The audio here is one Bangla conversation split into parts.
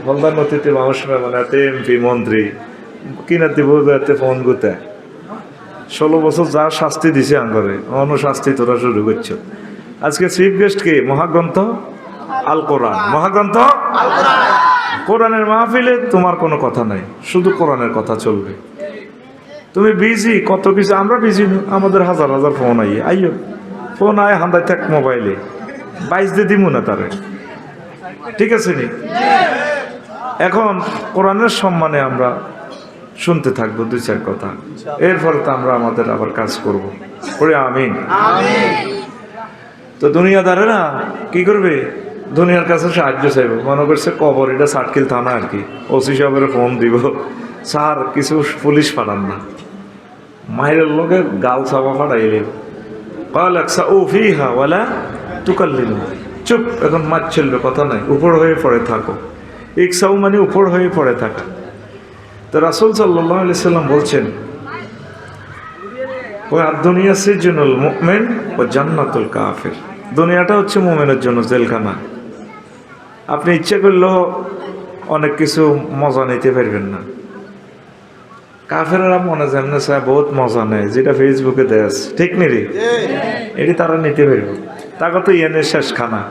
হলদার নথিতে মানুষ মানে এমপি মন্ত্রী কিনা দিব এতে ফোন গুতে 16 বছর যা শাস্তি দিছে আঙ্গরে অন্য শাস্তি তোরা শুরু করছো। আজকে চিফ গেস্ট কে? মহাগ্রন্থ আল কোরআন। মহাগ্রন্থ কোরআনের মাহফিলে তোমার কোনো কথা নাই, শুধু কোরআনের কথা চলবে। তুমি বিজি কত কিছু, আমরা বিজি না, আমাদের হাজার হাজার ফোন আইও ফোন আয় হান্দাই থাক মোবাইলে 22 দিয়ে দিমু না তারে, ঠিক আছে নি? এখন কোরআনের সম্মানে আমরা শুনতে থাকবো 2-4 কথা, এরপরে তো আমরা আমাদের আবার কাজ করবো করে। আমিন। তো দুনিয়াদারেরা কি করবে? দুনিয়ার কাছে সাহায্য চাইব, মনে করছে কবর এটা সাটকিল থানা আর কি, ওসি সাহেবের ফোন দিব, স্যার কিছু পুলিশ পাঠান না, মায়ের লোকে গাল চাপা ফাটাইলে চুপ, এখন মাছ চলবে, কথা নাই, উপর হয়ে পড়ে থাকো। ইকসাউ মানে উপর হয়ে পড়ে থাকা। তো রাসূল সাল্লাল্লাহু আলাইহি সাল্লাম বলছেন, ওই দুনিয়া সিজনুল মুমিন ও জান্নাতুল কাফির, দুনিয়াটা হচ্ছে মুমিনের জন্য জেলখানা। আপনি ইচ্ছে করলেও অনেক কিছু মজা নিতে পারবেন না। কাফেররা মনে যেমন চায় বহুত মজা নেয়, যেটা ফেসবুকে দেয়, ঠিক নি রে? এটি তারা নিতে পারবে। তাকে তো ইয়েনের শেষ খানা,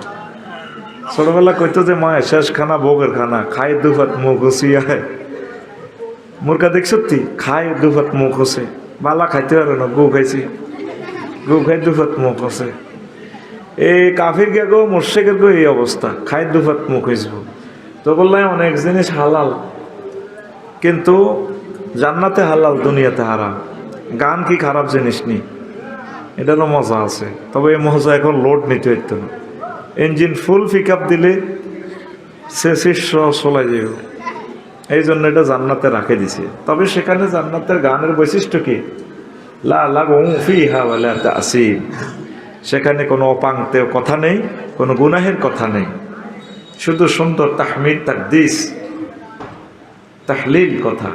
ছোটবেলা কইতো যে মায়ের শেষ খানা ভোগের খানা, খায় দুফাত মুখ হুসিয়ায়। মুরগা দেখ সত্যি খায় দুফাত মুখ হসে, বালা খাইতে পারে না, গু খাইছি, গু খাই দুফাত মুখ হসে। এই কাফির গে গো মোর্শেকের গো এই অবস্থা, খায় দুফাত মুখ হইসব। তো বললাম অনেক জিনিস হালাল, কিন্তু জান্নাতে হালাল, দুনিয়াতে হারাম। গান কি খারাপ জিনিস নি, এটারও মজা আছে, তবে এই মজা এখন লোড নিতে হইতো না। ইঞ্জিন ফুল পিক আপ দিলে সে শীর্ষ চলাই যাব, এই জন্য এটা জান্নাতে রাখে দিছে। তবে সেখানে জান্নাতের গানের বৈশিষ্ট্য কি? লা লাগু ফিহা ওয়ালা তাসিম, সেখানে কোনো অপাংতেও কথা নেই, কোনো গুনাহের কথা নেই, শুধু সুন্দর তাহমিদ, তাকদিস, তাহলিল কথা,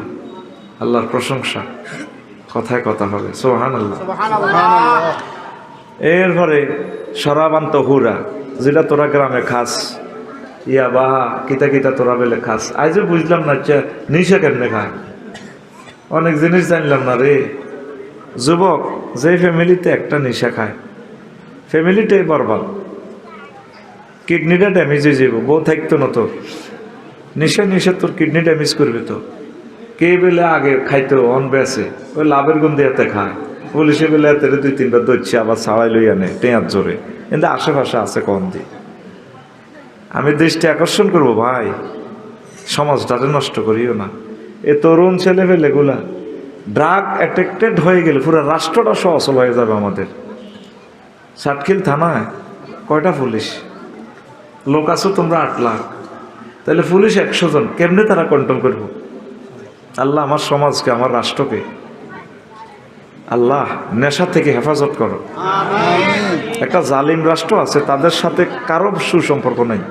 আল্লাহর প্রশংসা, কথায় কথা হবে। সুবহানাল্লাহ। এরপরে শরাবান্ত হুরা, যেটা তোরা গ্রামে খাস, ইয়া বা কিতা কিতা তোরা বেলে খাস। আজও বুঝলাম না নিশা কেমনে খায়, অনেক জিনিস জানলাম না রে। যুবক যে ফ্যামিলিতে একটা নেশা খায়, ফ্যামিলিটাই বরবাদ, কিডনিটা ড্যামেজ হয়ে যাব। বউ থাকতো না তো, নেশা নেশা তোর কিডনি ড্যামেজ করবে তো। কে বেলে আগে খাইতো অন বেছে, ওই লাভের গন্ধে এতে খায়, পুলিশে বেলে এতে 2-3বার ধরছে, আবার ছাড়াই লই আনে টেঁয়ার জোরে। কিন্তু আশেপাশে আছে কম দিয়ে। আমি দৃষ্টি আকর্ষণ করবো ভাই, সমাজটাকে নষ্ট করিও না। এ তরুণ ছেলে পেলেগুলা ড্রাগ অ্যাডিক্টেড হয়ে গেলে পুরো রাষ্ট্রটা সচল হয়ে যাবে আমাদের। সাতখিল থানায় কয়টা পুলিশ লোক আছো তোমরা? 8 লাখ, তাহলে পুলিশ 100 জন, কেমনে তারা কন্ট্রোল করবো? আল্লাহ আমার সমাজকে, আমার রাষ্ট্রকে আল্লাহ নেশা থেকে হেফাজত করো। একটা জালিম রাষ্ট্র আছে, তাদের সাথে কারো সুসম্পর্ক নাই।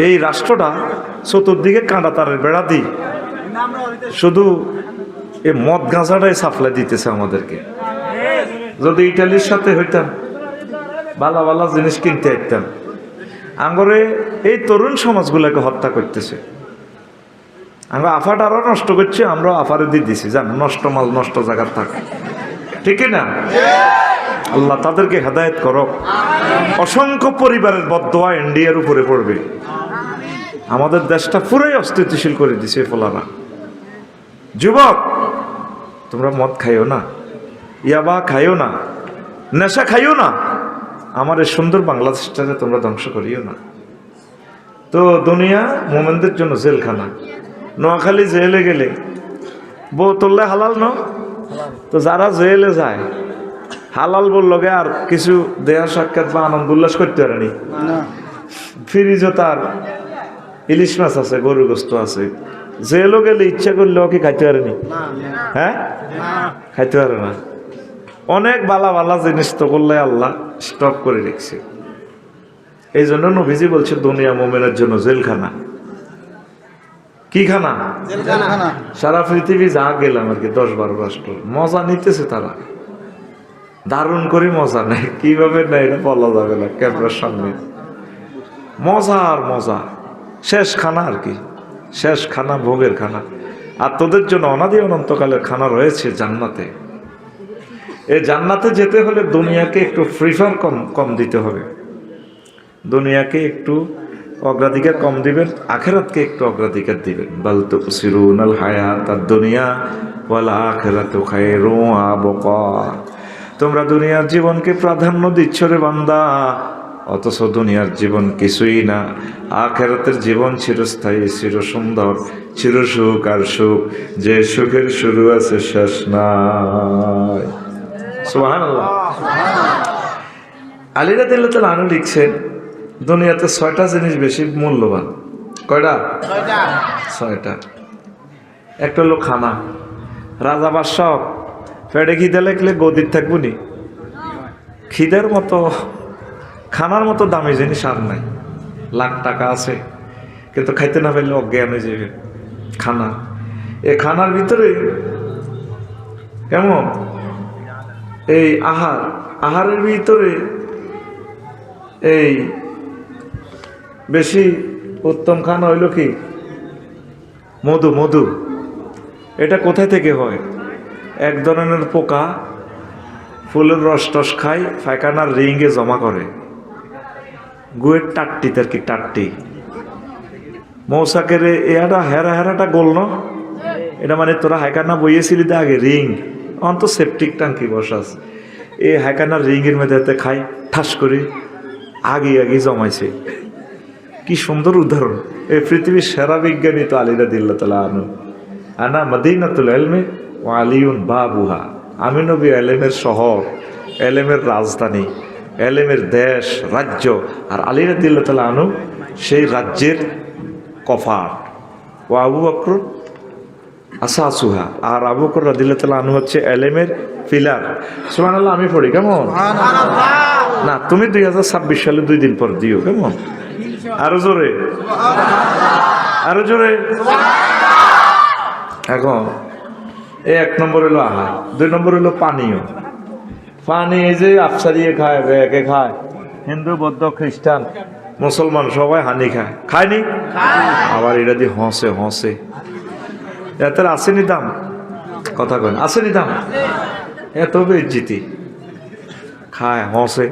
এই রাষ্ট্রটা চতুর্দিকে কাঁটা তারের বেড়া দিই, শুধু এই মদ গাঁজাটাই সাপ্লাই দিতেছে আমাদেরকে। যদি ইটালির সাথে হইতাম, ভালো ভালো জিনিস কিনতে আইতাম। আঙ্গরে এই তরুণ সমাজগুলোকে হত্যা করতেছে। আমরা আফাটা আরও নষ্ট করছি, আমরা আফারে দিয়ে দিছি, জান নষ্ট মাল নষ্ট জায়গার থাকে, ঠিক না? আল্লাহ তাদেরকে হেদায়েত করো। অসংখ্য পরিবারের বদদোয়া ইন্ডিয়ার উপরে পড়বে। আমাদের দেশটা পুরোই অস্থিতিশীল করে দিছে ফলারা। যুবক তোমরা মদ খাইও না, ইয়াবা খাইও না, নেশা খাইও না, আমার এই সুন্দর বাংলাদেশটাকে তোমরা ধ্বংস করিও না। তো দুনিয়া মোমেনদের জন্য জেলখানা। নোয়াখালী জেলে গেলে বউ তোললে হালাল ন, তো যারা জেলে যায় হালাল বললগে আর কিছু দেহ সাক্ষাৎ বা আনন্দ উল্লাস করতে পারেনি। ফ্রিজও তার ইলিশ মাছ আছে, গরু গোস্ত আছে, জেলও গেলে ইচ্ছা করলেও কি খাইতে পারেনি? হ্যাঁ, খাইতে পারে না। অনেক বালা বালা জিনিস তো করলে আল্লাহ স্টপ করে রেখেছে। এই জন্য নবীজি বলছে দুনিয়া মোমেনের জন্য জেলখানা। কি খানা? সারা পৃথিবী যা গেলাম আর কি 10-12 রাষ্ট্র মজা নিতেছে, তারা দারুণ করে মজা নেয়। কিভাবে নেয় এটা বলা যাবে না ক্যামেরার সামনে। মজা আর মজা, শেষ খানা আর কি, শেষ খানা, ভোগের খানা। আর তোদের জন্য অনাদি অনন্তকালের খানা রয়েছে জান্নাতে। এই জান্নাতে যেতে হলে দুনিয়াকে একটু প্রিফার কম দিতে হবে, দুনিয়াকে একটু অগ্রাধিকার কম দিবেন, আখেরাতকে একটু অগ্রাধিকার দিবেন। বাল তুসিরুনাল হায়াতাদ দুনিয়া ওয়াল আখিরাতু খায়রুন ওয়া আবকা। তোমরা দুনিয়ার জীবনকে প্রাধান্য দিচ্ছ রে বান্দা, অথচ দুনিয়ার জীবন কিছুই না। আখিরাতের জীবন চিরস্থায়ী, চির সুন্দর, চির সুখ আর সুখ, যে সুখের শুরু আছে শেষ নাই। সুবহানাল্লাহ। আলী রাদিয়াল্লাহু তাআলা আনহু লিখছেন, দুনিয়াতে 6টা জিনিস বেশি মূল্যবান। কয়টা? 6টা। একটা হলো খানা। রাজা বাদশাহ পেটে খিদে লাগলে গদির থাকবো নি? খিদের মতো, খানার মতো দামি জিনিস আর নাই। লাখ টাকা আছে কিন্তু খাইতে না পারলে অজ্ঞান হয়ে যাবে। খানা, এই খানার ভিতরে কেমন এই আহারের ভিতরে এই বেশি উত্তম খানা হইল কি? মধু। এটা কোথায় থেকে হয়? এক ধরনের পোকা ফুলের রস টস খায়, পায়খানার রিংয়ে জমা করে, গুয়ের টাট্টি তার কি টাট্টি। মৌসাকের এটা হেরাটা গোল ন, এটা মানে তোরা হাইকানা বইয়েছিলি তো আগে রিং, অন্ত সেপটিক টাঙ্কি বসাস, এই হাইকানার রিংয়ের মধ্যে খাই ঠাস করে আগে জমাইছে। কি সুন্দর উদাহরণ! এই পৃথিবীর সেরা বিজ্ঞানী তো আলী রাদিয়াল্লাহু তাআলা আনহু। আনা মদিনাতুল ইলমি ওয়া আলিউন বাবুহা। আমি নবী এলেমের শহর, এলেমের রাজধানী, এলেমের দেশ, রাজ্য, আর আলী রাদিয়াল্লাহু তাআলা আনহু সেই রাজ্যের কফাট। ও আবু বকর আসাসুহা, আর আবু বকর রাদিয়াল্লাহু তাআলা আনহু হচ্ছে এলেমের পিলার। সুবহানাল্লাহ। আমি পড়ি কেমন? না, তুমি 2026 সালে 2 দিন পর দিও কেমন? আরো জোরে, আরো জোরে। এখন এই 1 নম্বর হলো আহার, 2 নম্বর হলো পানীয়। পানি এই যে আফসারিয়ে খায়, বেকে খায়, হিন্দু বৌদ্ধ খ্রিস্টান মুসলমান সবাই হানি খায়, খায়নি? আবার এটা দিয়ে হসে এত আসেনি দাম, কথা কেন আসেনি দাম, এত বেজ্জিতি খায় হসে,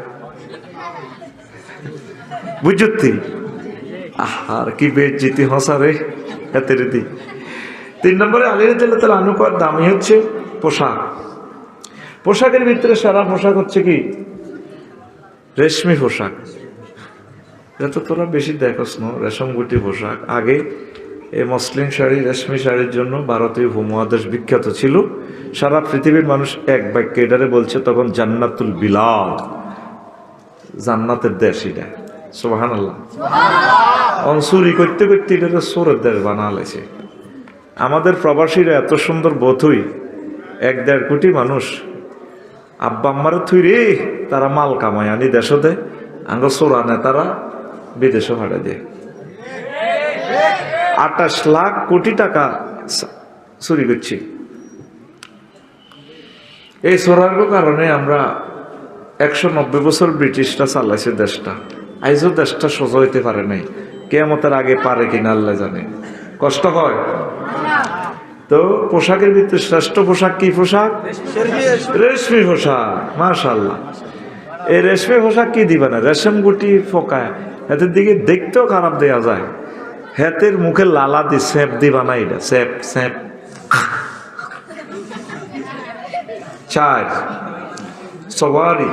বুঝতি? আর কি বেজ্জিতি হসা রে এতের দি। 3 নম্বরে আলী রাদিয়াল্লাহু তাআলা আনহু দামি হচ্ছে পোশাক। পোশাকের ভিতরে সারা পোশাক হচ্ছে কি? রেশমি পোশাক। এটা তো তোরা বেশি দেখোস না, রেশম গুটি পোশাক। আগে এই মসলিন শাড়ি, রেশমি শাড়ির জন্য ভারতীয় উপমহাদেশ বিখ্যাত ছিল। সারা পৃথিবীর মানুষ এক বাক্যে এটারে বলছে তখন জান্নাতুল বিলাদ, জান্নাতের দেশ এটা। সুবহানাল্লাহ। অনসুরি করতে এটারে সোরের দেশ বানা লাইছে। আমাদের প্রবাসীরা এত সুন্দর বোধই, 1-1.5 কোটি মানুষ আব্বা আম্মারে থুই রে, তারা মাল কামায় আনি দেশও দেয়, আঙ্গ সোরা নেয় তারা বিদেশে ভাড়া দেয়। 28 লাখ কোটি টাকা চুরি করছি। এই সোরার কারণে আমরা 190 বছর ব্রিটিশরা চালাইছে দেশটা, আইজও দেশটা সোজা হইতে পারে নাই। কিয়ামতের আগে পারে কিনা আল্লাহ জানে। কষ্ট হয় তো। পোশাকের ভিতরে শ্রেষ্ঠ পোশাক কি পোশাক? রেশমি পোশাক। মাশাআল্লাহ। এই রেশমি পোশাক কি দিবে না? রেশম গুটি ফোকায়, হাতের দিকে দেখতেও খারাপ দেয়া যায়। হাতের মুখে লালা দি স্যাপ দি বানাই, এটা স্যাপ। 4 সওয়ারি।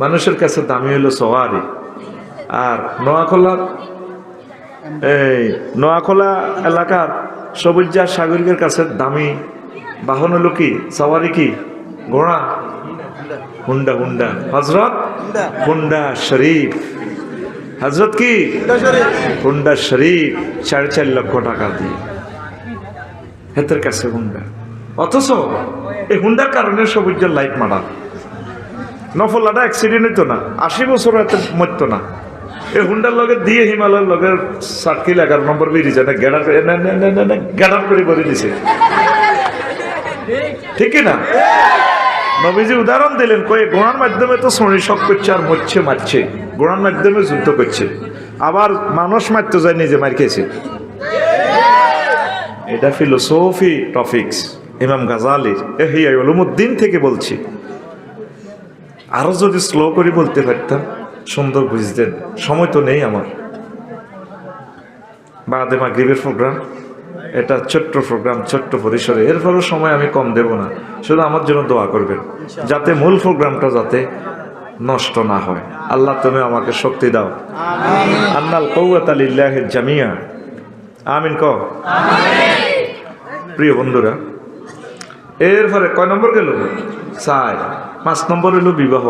মানুষের কাছে দামি হলো সওয়ারি। আর নোয়াখোলা এলাকার সবুজার সাগরিকের কাছে দামি বাহন হলো কি? সওয়ারি কি? ঘোড়া। হুন্ডা। হজরত হুন্ডা শরীফ। হজরত কি? হুন্ডা শরীফ। 4.5 লক্ষ টাকা দিয়ে হেতের কাছে হুন্ডা। অথচ এই হুন্ডার কারণে সবুজের লাইফ মারা। নফলাটা অ্যাক্সিডেন্ট হইতো না, 80 বছর এত মরতো না। এই হুন্ডার লগে দিয়ে হিমালয়ের লগে সার্কিল 11 নম্বর বেরিয়ে যায় না, গ্যাডার করে বলে দিছে, ঠিক না? নবীজি উদাহরণ দিলেন, কয়ে ঘোড়ার মাধ্যমে তো শরীর শক করছে আর মারছে, ঘোড়ার মাধ্যমে যুদ্ধ করছে। আবার মানুষ মারতে যায় নিজে মার খেয়েছে। এটা ফিলোসফি টপিকস ইমাম গাজালির ইহইয়া উলুমুদ্দিন থেকে বলছি। আরো যদি স্লো করে বলতে পারতাম সুন্দর বুঝতেন, সময় তো নেই আমার। বাদে মাগরিবের প্রোগ্রাম, এটা ছোট্ট প্রোগ্রাম, ছোট্ট পরিসরে, এরপরও সময় আমি কম দেব না। শুধু আমার জন্য দোয়া করবেন যাতে মূল প্রোগ্রামটা যাতে নষ্ট না হয়। আল্লাহ তুমি আমাকে শক্তি দাও। আন্নাল কওয়াতা লিল্লাহি জামিয়া, আমিন ক। প্রিয় বন্ধুরা, এরপরে কয় নম্বর গেল? 4। 5 নম্বর হলো বিবাহ।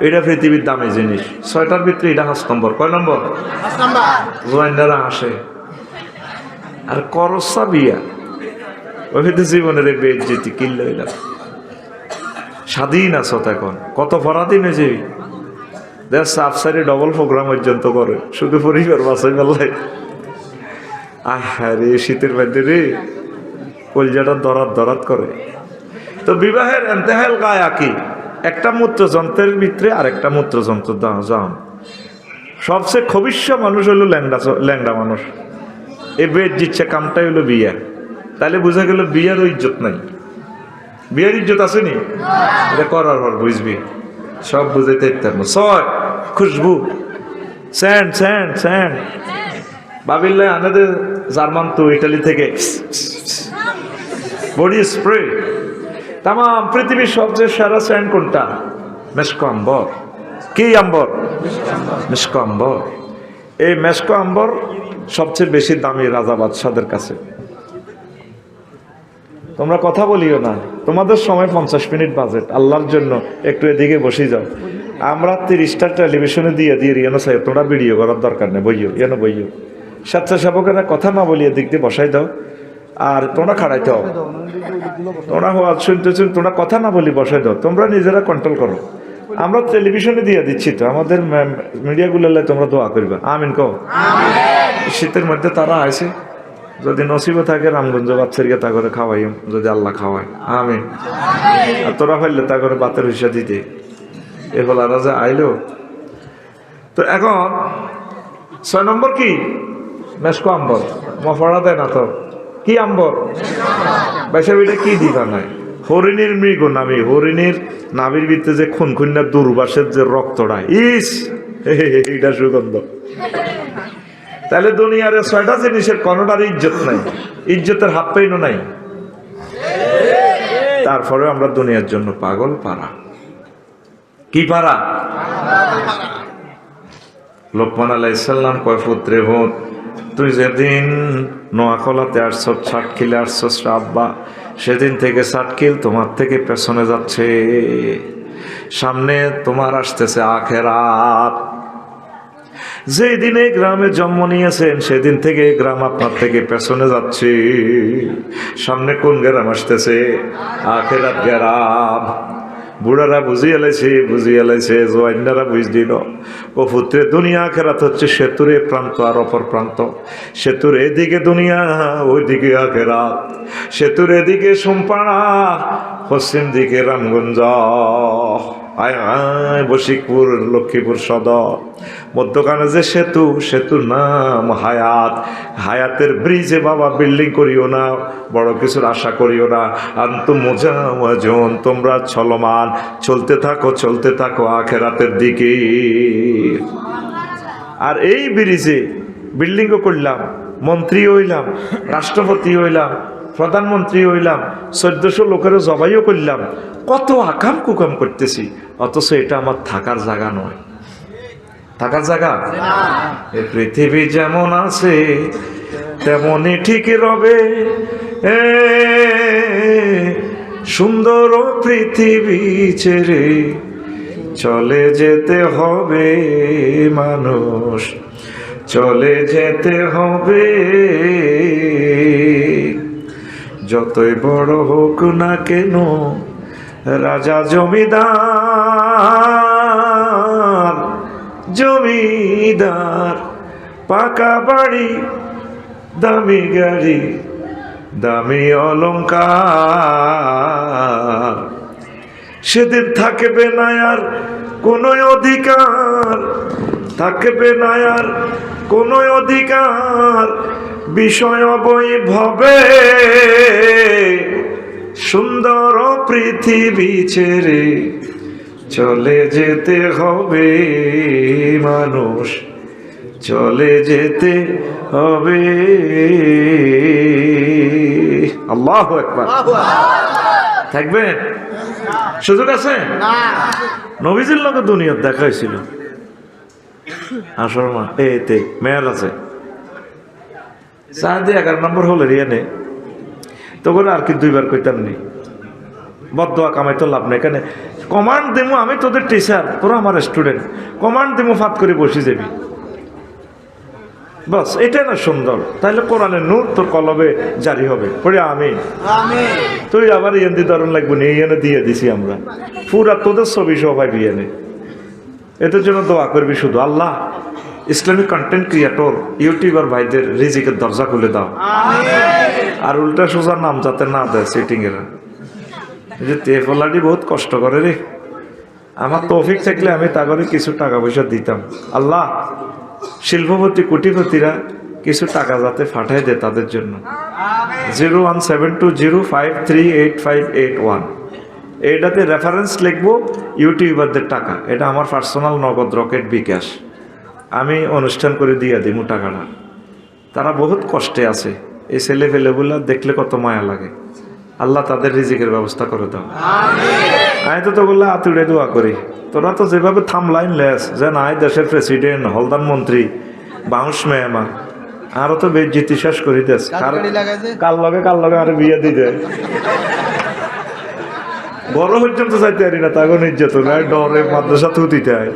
এটা পৃথিবীর দামি জিনিস। 6টার ভিতরে এটা 5 নম্বর। কয় নম্বর? জোয়াইনারা আসে আর করসা বিয়া, ওইতে জীবনের বেজ্জতি কিল্ল হইলাম। স্বাধীন আছো এখন, কত পরাধীন হয়েছে। দেখ সাফসারি ডবল প্রোগ্রাম পর্যন্ত করে শুধু পরিবার বাসাই বেলায়। আরে শীতের মধ্যে রে কলজাটা দরাত দরাত করে। তো বিবাহের এন্তেহাল গায়া কি? একটা মূত্রযন্ত্রের ভিতরে আর একটা মূত্রযন্ত্র যান। সবচেয়ে খবিষ্য মানুষ হলো ল্যাংডা মানুষ। এই বেদ দিচ্ছে কামটাই হলো বিয়া। তাহলে বোঝা গেল বিয়ারও ইজ্জত নাই। বিয়ার ইজ্জত আসেনি, এটা করার পর বুঝবি। সব বুঝাইতে ইত্যার 6 খুশবু, স্যান্ড স্যান্ড স্যান্ড বাবিল্লা আনাদের জার্মান তো ইটালি থেকে বডি স্প্রে। তাম পৃথিবীর সবচেয়ে সেরা স্যান্ড কোনটা? মেস্কো আম্বর। কি আম্বর? মেস্কো আম্বর। এই মেস্কো আম্বর সবচেয়ে বেশি দামি রাজা বাদশাদের কাছে। তোমরা কথা বলিও না, তোমাদের সময় 50 মিনিট বাজেট। আল্লাহর জন্য একটু এদিকে বসে যাও। আমরা 30টা টেলিভিশনে দিয়ে এনে চাই, তোমরা ভিডিও করার দরকার নেই, বইও এনে বইও। স্বেচ্ছাসেবকেরা কথা না বলিয়ে দিক দিয়ে বসাই দাও। আর তোমরা খাড়াইতে হও, তোমরা শুনতে তোমরা কথা না বলি বসাই দাও। তোমরা নিজেরা কন্ট্রোল করো। আমরা টেলিভিশনে দিয়ে দিচ্ছি তো, আমাদের মিডিয়াগুলো তোমরা দোয়া করবা। আমিন কও। শীতের মধ্যে তারা আসে, যদি নসিবে থাকে রামগঞ্জ বাচ্চারিকে তা করে খাওয়াই, যদি আল্লাহ খাওয়ায়। আমিন। আর তোরা ফেললে তা করে বাতের হিসা দিতে এগুলো আর যে আইলো। তো এখন 6 নম্বর কি? মেস্কো আম্বর। মফড়া দেয় না তো কি আম্বর? বেশাবিটা কি দিবা নাই? হরিণীর মৃগ নামি, হরিণীর নাভির ভিতরে যে খুনখুন্না দুর্বাসের যে রক্তটা, ইস এটা সুগন্ধ। তাহলে দুনিয়ার 6টা জিনিসের কোনোটার ইজ্জত নাই, ইজ্জতের হাত পাইনও নাই। তারপরে আমরা দুনিয়ার জন্য পাগল পারা। কি পারা? লোকমান আলাইহিস সালাম কয় পুত্রে হোত, তুই যেদিন নোয়াখলাতে আসছ, সাতখিলে আসছ আব্বা, সেদিন থেকে সাতখিল তোমার থেকে পেছনে যাচ্ছে, সামনে তোমার আসতেছে আখেরাত। যেই দিনে গ্রামে জন্ম নিয়েছেন সেদিন থেকে গ্রাম আপনার থেকে পেছনে যাচ্ছে। সামনে কোন গ্রাম আসতেছে? আখেরাত গ্রাম। বুড়ারা বুঝিয়ে এলাইছে, জোয়াইনারা বুঝ দিল। ও পুত্রে, দুনিয়া আখেরাত হচ্ছে সেতুর এ প্রান্ত আর অপর প্রান্ত। সেতুর এদিকে দুনিয়া, ওইদিকে আখেরাত। সেতুর এদিকে সোমপাড়া, পশ্চিম দিকে রামগঞ্জ, বশিকপুর, লক্ষ্মীপুর সদর। মধ্যখানে যে সেতু, সেতুর নাম হায়াত। হায়াতের ব্রিজে বাবা বিল্ডিং করিও না, বড় কিছুর আশা করিও না। আনতুম মুজাওয়াজুন, তোমরা চলমান, চলতে থাকো আখেরাতের দিকে। আর এই ব্রিজে বিল্ডিংও করলাম, মন্ত্রী হইলাম, রাষ্ট্রপতি হইলাম, প্রধানমন্ত্রী হইলাম, 1400 লোকেরও জবাইও করলাম, কত আকাম কুকাম করতেছি, অথচ এটা আমার থাকার জায়গা নয়। থাকার জায়গা? এ পৃথিবী যেমন আছে তেমনই ঠিক রবে, সুন্দর পৃথিবী ছেড়ে চলে যেতে হবে মানুষ, চলে যেতে হবে। যতই বড় হোক না কেন রাজা জমিদার, পাকা বাড়ি, দামি গাড়ি, দামি অলংকার, সেদিন থাকবে না আর কোনো অধিকার। থাকবে না আর কোন অধিকার বিষয় বৈভবে, সুন্দর পৃথিবী ছেড়ে চলে যেতে হবে মানুষ, চলে যেতে হবে। আল্লাহু আকবার। থাকবেন? সুযোগ আছে? নবীজির লোক দুনিয়ার দেখা হয়েছিল আসর মা এতে মেয়ার আছে 11 নম্বর হলে রিয়ানে তো করে আর কি 2 বার কইতাম নি বদদোয়া কামাই তো লাভ নেই। এখানে কমান্ড দেবো, আমি তোদের টিচার, তোরা আমার স্টুডেন্ট, কমান্ড দেবো ফাত করে বসে যাবি, বাস এটা না সুন্দর। তাহলে কোরআনের নূর তোর কলবে জারি হবে। পড়ে আমি তুই আবার ইয়েন্দি ধরন লাগবে নি, ইয়েনে দিয়ে দিছি আমরা পুরা তোদের ছবি সবাই বিয়েনে। এদের জন্য দোয়া করবি শুধু, আল্লাহ ইসলামিক কন্টেন্ট ক্রিয়েটর ইউটিউবার ভাইদের রিজিকের দরজা খুলে দাও, আর উল্টা সোজা নাম যাতে না দেয় সেটিং এরা। যে তেফলাটি বহুত কষ্ট করে রে, আমার তৌফিক থাকলে আমি তা করে কিছু টাকা পয়সা দিতাম। আল্লাহ শিল্পপতি কোটিপতিরা কিছু টাকা যাতে পাঠায় দেয় তাদের জন্য। 01720538581 এইটাতে রেফারেন্স লিখবো ইউটিউবারদের টাকা, এটা আমার পার্সোনাল নগদ রকেট বিকাশ, আমি অনুষ্ঠান করে দিয়ে দিব টাকাটা। তারা বহুত কষ্টে আছে, এই ছেলে ফেলেগুলা দেখলে কত মায়া লাগে। আল্লাহ তাদের রিজিকের ব্যবস্থা করে দাও। আমি তো বললে আতুড়ে দোয়া করি, তোরা তো যেভাবে থামলাইন লেস যে নাই দেশের প্রেসিডেন্ট, হলদান মন্ত্রী, বাউন্স মেহমা, আরো তো বেজ্জিতি শেষ করি দেশ। কাল লগে আরে বিয়ে দিয়ে দেয়, বড় পর্যন্ত যাইতে পারি না, তখন ইজ্জত ডরে মাদ্রাসা তুতিতে হয়,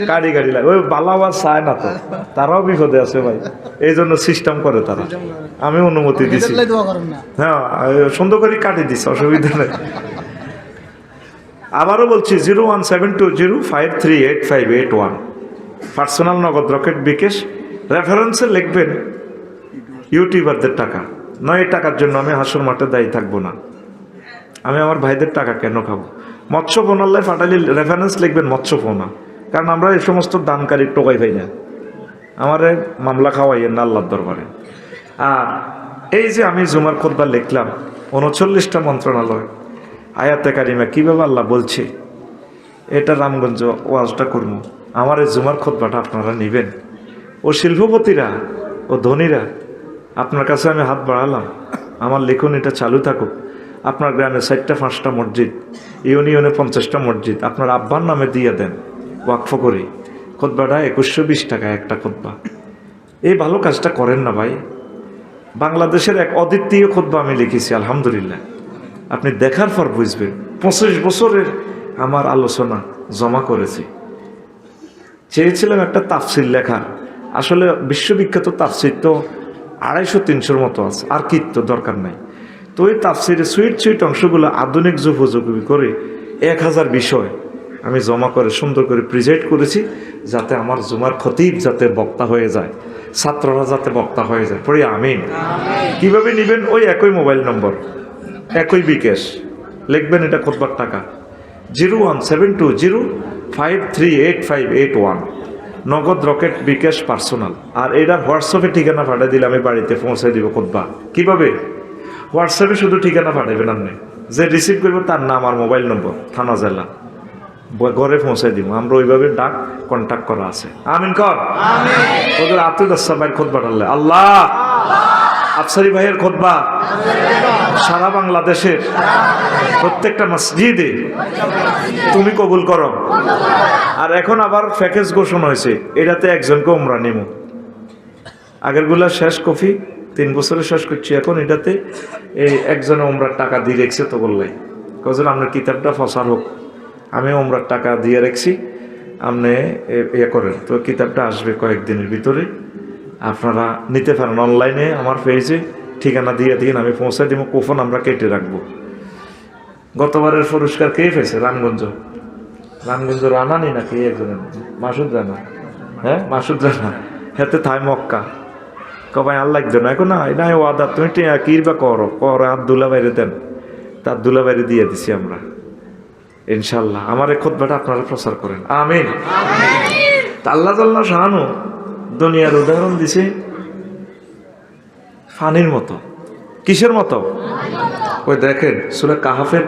গাড়ি লাগে ওই বালাবার চায় না তো, তারাও বিপদে আছে ভাই, এই জন্য সিস্টেম করে তারা। আমি অনুমতি দিছি, হ্যাঁ সুন্দর করে কাটি দিচ্ছে, অসুবিধা নেই। আবারও বলছি 01720538581 পার্সোনাল নগদ রকেট বিকাশ, রেফারেন্সে লিখবেন ইউটিউবারদের টাকা নয়। এই টাকার জন্য আমি হাসর মাঠে দায়ী থাকবো না, আমি আমার ভাইদের টাকা কেন খাবো? মৎস্য ফোনাল্লায় ফাটালি রেফারেন্স লিখবেন মৎস্য ফোনা, কারণ আমরা এই সমস্ত দানকারী টোকাই পাই না, আমার মামলা খাওয়াইয়েন না আল্লাহর দরবারে। আর এই যে আমি জুমার খুতবা লিখলাম 39টা মন্ত্রণালয় আয়াতে কারিমা কীভাবে আল্লাহ বলছে, এটা রামগঞ্জ ওয়াজটা করবো, আমার এই জুমার খুতবাটা আপনারা নেবেন। ও শিল্পপতিরা ও ধনীরা, আপনার কাছে আমি হাত বাড়ালাম, আমার লিখন এটা চালু থাকুক। আপনার গ্রামে 4টা 5টা মসজিদ, ইউনিয়নে 50টা মসজিদ আপনার আব্বার নামে দিয়ে দেন ওয়াকফ করি। খুতবাটা 2120 টাকা একটা খুতবা। এই ভালো কাজটা করেন না ভাই। বাংলাদেশের এক অদ্বিতীয় খুতবা আমি লিখেছি, আলহামদুলিল্লাহ। আপনি দেখার পর বুঝবেন, 25 বছরের আমার আলোচনা জমা করেছি। চেয়েছিলাম একটা তাফসির লেখার, আসলে বিশ্ববিখ্যাত তাফসির তো 250-300 মতো আছে, আর কি তো দরকার নাই। তো ওই তাফসিরে সুইট অংশগুলো আধুনিক যুগোপযোগী করে 1000 বিষয় আমি জমা করে সুন্দর করে প্রেজেন্ট করেছি, যাতে আমার জুমার খতিব যাতে বক্তা হয়ে যায়, ছাত্ররা যাতে বক্তা হয়ে যায়। পড়ি আমিন। কিভাবে নেবেন? ওই একই মোবাইল নম্বর, একই বিকাশ লিখবেন, এটা খুতবার টাকা 01720538581 নগদ রকেট বিকাশ পার্সোনাল। আর এটার হোয়াটসঅ্যাপে ঠিকানা পাঠিয়ে দিলে আমি বাড়িতে পৌঁছে দিব খুতবা। কিভাবে? হোয়াটসঅ্যাপে শুধু ঠিকানা পাঠাবেন, আপনি যে রিসিভ করবো তার নাম আর মোবাইল নম্বর, থানা জেলা, ঘরে পৌঁছে দিব আমরা। ওইভাবে ডাক কন্ট্যাক্ট করা আছে। আমিন কর। ওদের আতুল ভাইয়ের খুতবা ডাললে আল্লাহ, আফসারি ভাইয়ের খুতবা সারা বাংলাদেশের প্রত্যেকটা মসজিদে তুমি কবুল করো। আর এখন আবার প্যাকেজ ঘোষণা হয়েছে, এটাতে একজনকে উমরা নিমু। আগেরগুলা শেষ কফি 3 বছরে শেষ করছি, এখন এটাতে এই একজনে উমরার টাকা দিয়ে রেখেছে। তো বললাই কজন আপনার কিতাবটা ফসার হোক, আমি উমরার টাকা দিয়ে রেখেছি, আপনি ইয়ে করেন। তো কিতাবটা আসবে কয়েকদিনের ভিতরে, আপনারা নিতে পারেন অনলাইনে আমার পেজে ঠিকানা দিয়ে দিন, আমি পৌঁছে দিব। কুপন আমরা কেটে রাখবো। গতবারের পুরস্কার কে পেয়েছে? রামগঞ্জ রানানি নাকি একজনের, মাসুদ রানা। হ্যাঁ মাসুদ রানা, হেতে থাই মক্কা কবাই আল্লাহ একজন এখন না ওয়াদা তুমি কিরবা করো আর দুলা বাইরে দেন, তার দুলা বাইরে দিয়ে দিছি আমরা ইনশাল্লাহ। আমার এই খুতবাটা আপনারা প্রচার করেন। আমিন। আল্লাহ জাল্লা শাহানু দুনিয়ার উদাহরণ দিছে পানির মতো। কিসের মতো? ওই দেখেন সূরা কাহাফের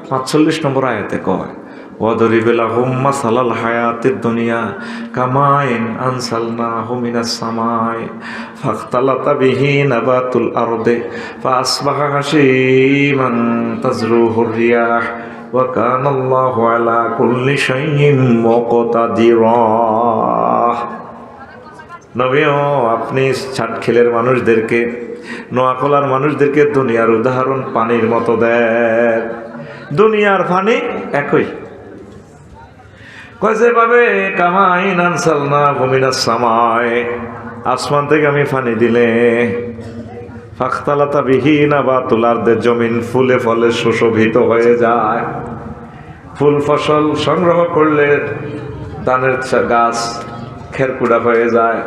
৪৫ নম্বর আয়াতে কয় ওয়াদরিব লাহুম মাসালাল হায়াতিদ দুনিয়া কামাইন আনসালনাহু মিনাস সামাই ফাখতালাতা বিহি নাবাতুল আরদি ফাআসবাহা হাশীমান তাজরুহুর রিয়াহ ওয়া কানাল্লাহু আলা কুল্লি শাইইন মুকতাদিরা। নবীও আপনি ছাটখেলের মানুষদেরকে, নোয়াখোলার মানুষদেরকে দুনিয়ার উদাহরণ পানির মতো দেন। দুনিয়ার পানি একই, যেভাবে কামাইন আনসালনাহু মিনাস সামাই, আসমান থেকে আমি পানি দিলে, ফাখতালাতা বিহি নাবাতুল আরদি, জমিন ফুলে ফলে সুশোভিত হয়ে যায়। ফুল ফসল সংগ্রহ করলে ধানের গাছ খেরকুড়া হয়ে যায়।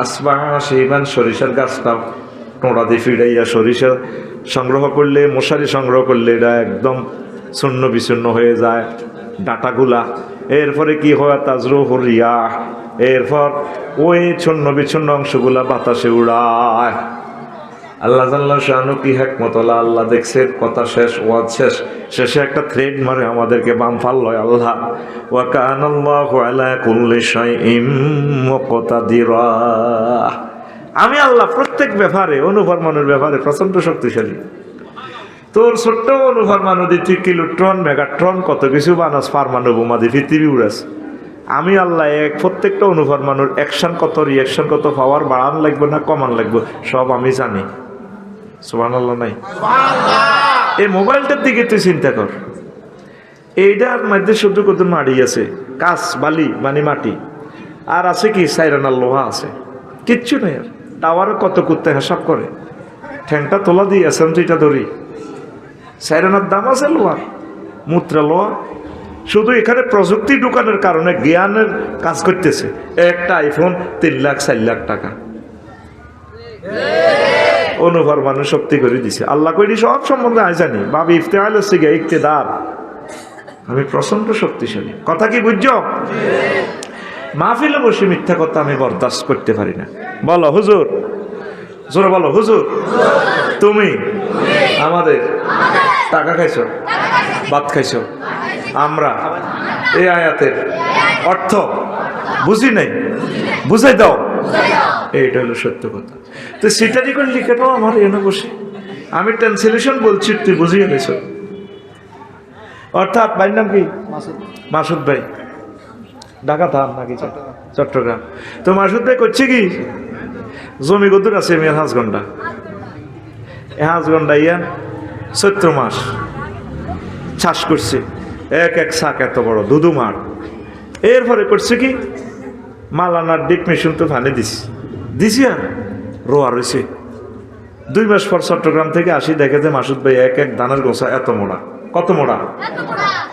আসবাহা সেইমান, সরিষার গাছটাও টোঁড়া দিয়ে ফিরাইয়া সরিষা সংগ্রহ করলে, মশারি সংগ্রহ করলে এটা একদম শূন্য বিচ্ছিন্ন হয়ে যায় ডাটাগুলা। এরপরে কি হয়? তাজরুহুর রিয়াহ, এরপর ওই ছন্ন বিচ্ছিন্ন অংশগুলা বাতাসে উড়ায়। আল্লাহ জাল্লা শানু কি হিকমত, আল্লাহ দেখছে কথা শেষ, ওয়াজ শেষ, শেষে একটা থ্রেড মারে আমাদেরকে বাম ফাল লয় আল্লাহ, ওয়া কানাল্লাহু আলা কুল্লি শাইইন মুকতাদিরা। আমি আল্লাহ প্রত্যেক ব্যাপারে, অনুফরমানের ব্যাপারে প্রচন্ড শক্তিশালী। তোর ছোট্ট অনুফরমান দি তুই কিলোট্রন মেগাট্রন কত কিছু বানাস, পারমাণু বোমা দিয়ে পৃথিবী উড়াস। আমি আল্লাহ এক প্রত্যেকটা অনুফরমানুর অ্যাকশন কত, রিয়াকশন কত, পাওয়ার বাড়ান লাগবে না কমান লাগবে সব আমি জানি। সুবহানাল্লাহ নাই? এই মোবাইলটার দিকে তুই চিন্তা কর, এইটার মধ্যে শুধু কত মাটি আছে, কাঁচ বালি মানে মাটি, আর আছে কি সাইরানার লোহা আছে, কিচ্ছু নেই। আর টাওয়ারে কত কুত্তে হিসাব করে, ঠ্যাংটা তোলা দিয়ে অ্যাসেম্বলিটা ধরি, সাইরানার দাম আছে লোহার, মুদ্রা লোহা। শুধু এখানে প্রযুক্তি ঢুকানোর কারণে জ্ঞানের কাজ করতেছে। একটা আইফোন 3 লাখ 4 লাখ টাকা অনুভর মানুষ শক্তি করে দিছে। আল্লাহ কইনি সব সম্বন্ধে আই জানি, বাবি ইফতেহাল হচ্ছে গিয়ে ইকতেদার, আমি প্রচন্ড শক্তিশালী। কথা কি বুঝছো? মাহফিলে বসে মিথ্যা কথা আমি বরদাস্ত করতে পারি না। বলো হুজুর, জোরে বলো হুজুর। তুমি আমাদের টাকা খাইছো, ভাত খাইছো, আমরা এই আয়াতের অর্থ বুঝি নাই, বুঝাই দাও। এইটা হলো সত্য কথা। তো সেটারই করে লিখেটাও আমার এনে বসে আমি ট্রান্সলেশন বলছি, তুই বুঝিয়ে নিছ। অর্থাৎ ভাইয়ের নাম কি? মাসুদ ভাই। ঢাকা থাম নাকি চট্টগ্রাম? তো মাসুদ ভাই করছে কি, জমি কদুর আছে মেয়ের 5 ঘন্টা, 5 ঘন্টা ইয়া 14 মাস চাষ করছে, এক শাক এত বড় দুদু মাঠ। এরপরে করছে কি, মালানার ডিপ মেশিন তো ফানে দিছি আর রোয়া রয়েছে। 2 মাস পর চট্টগ্রাম থেকে আসি, দেখে যে মাসুদ ভাই এক দানের গোছা এত মোড়া। কত মোড়া?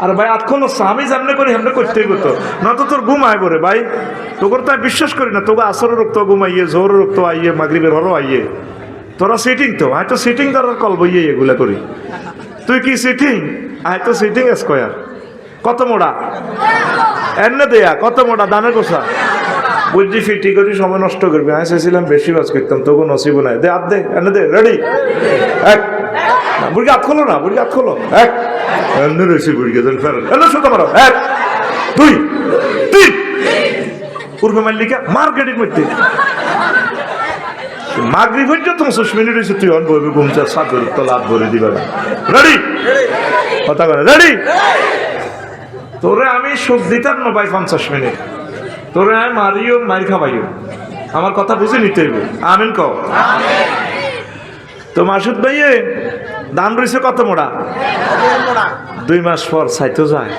আর ভাই আতখন আমি জানলে করি হেমনে করতে গতো না তো তোর ঘুম আয় করে ভাই, তোর তো বিশ্বাস করি না। তোকে আসরের রক্ত ঘুমাইয়ে, জোরের রক্ত আইয়ে, মাগরিবের হরও আইয়ে, তোরা সিটিং তো হয়তো সিটিং দ্বারা কল বইয়ে এগুলা করি। তুই কি সিটিং? হয়তো সিটিং স্কোয়ার। কত মোড়া? এনে দেয়া কত মোড়া দানের গোছা বুঝছি, ফিটি করি সময় নষ্ট করবি। আমি চেয়েছিলাম বেশি বাজ করতাম, তবু নসিব নাই। দে হাত দে, এনে দে, রেডি এক। বুড়ি হাত খোলো না, বুড়ি হাত খোলো, এক। এনে রয়েছি বুড়ি গেছেন ফের, এনে শুধু মারো, 1 2 3 পূর্বে মাল্লিকা মার্কেটের মধ্যে মাগরিব হইতে তো 5 মিনিট হয়েছে, তুই অন বইবি ঘুমছে, সাগর তলা হাত ভরে দিবা। রেডি? কথা বলে রেডি? তোরে আমি সুখ দিতাম না ভাই 50 মিনিট, তোরে আমি মারিও মার খাবাইও, আমার কথা বুঝে নিতে হইব। আমিন কও। তো মাসুদ ভাইয়ে ধান রয়েছে কত মোড়া? 2 মাস পর ছাইতো যায়,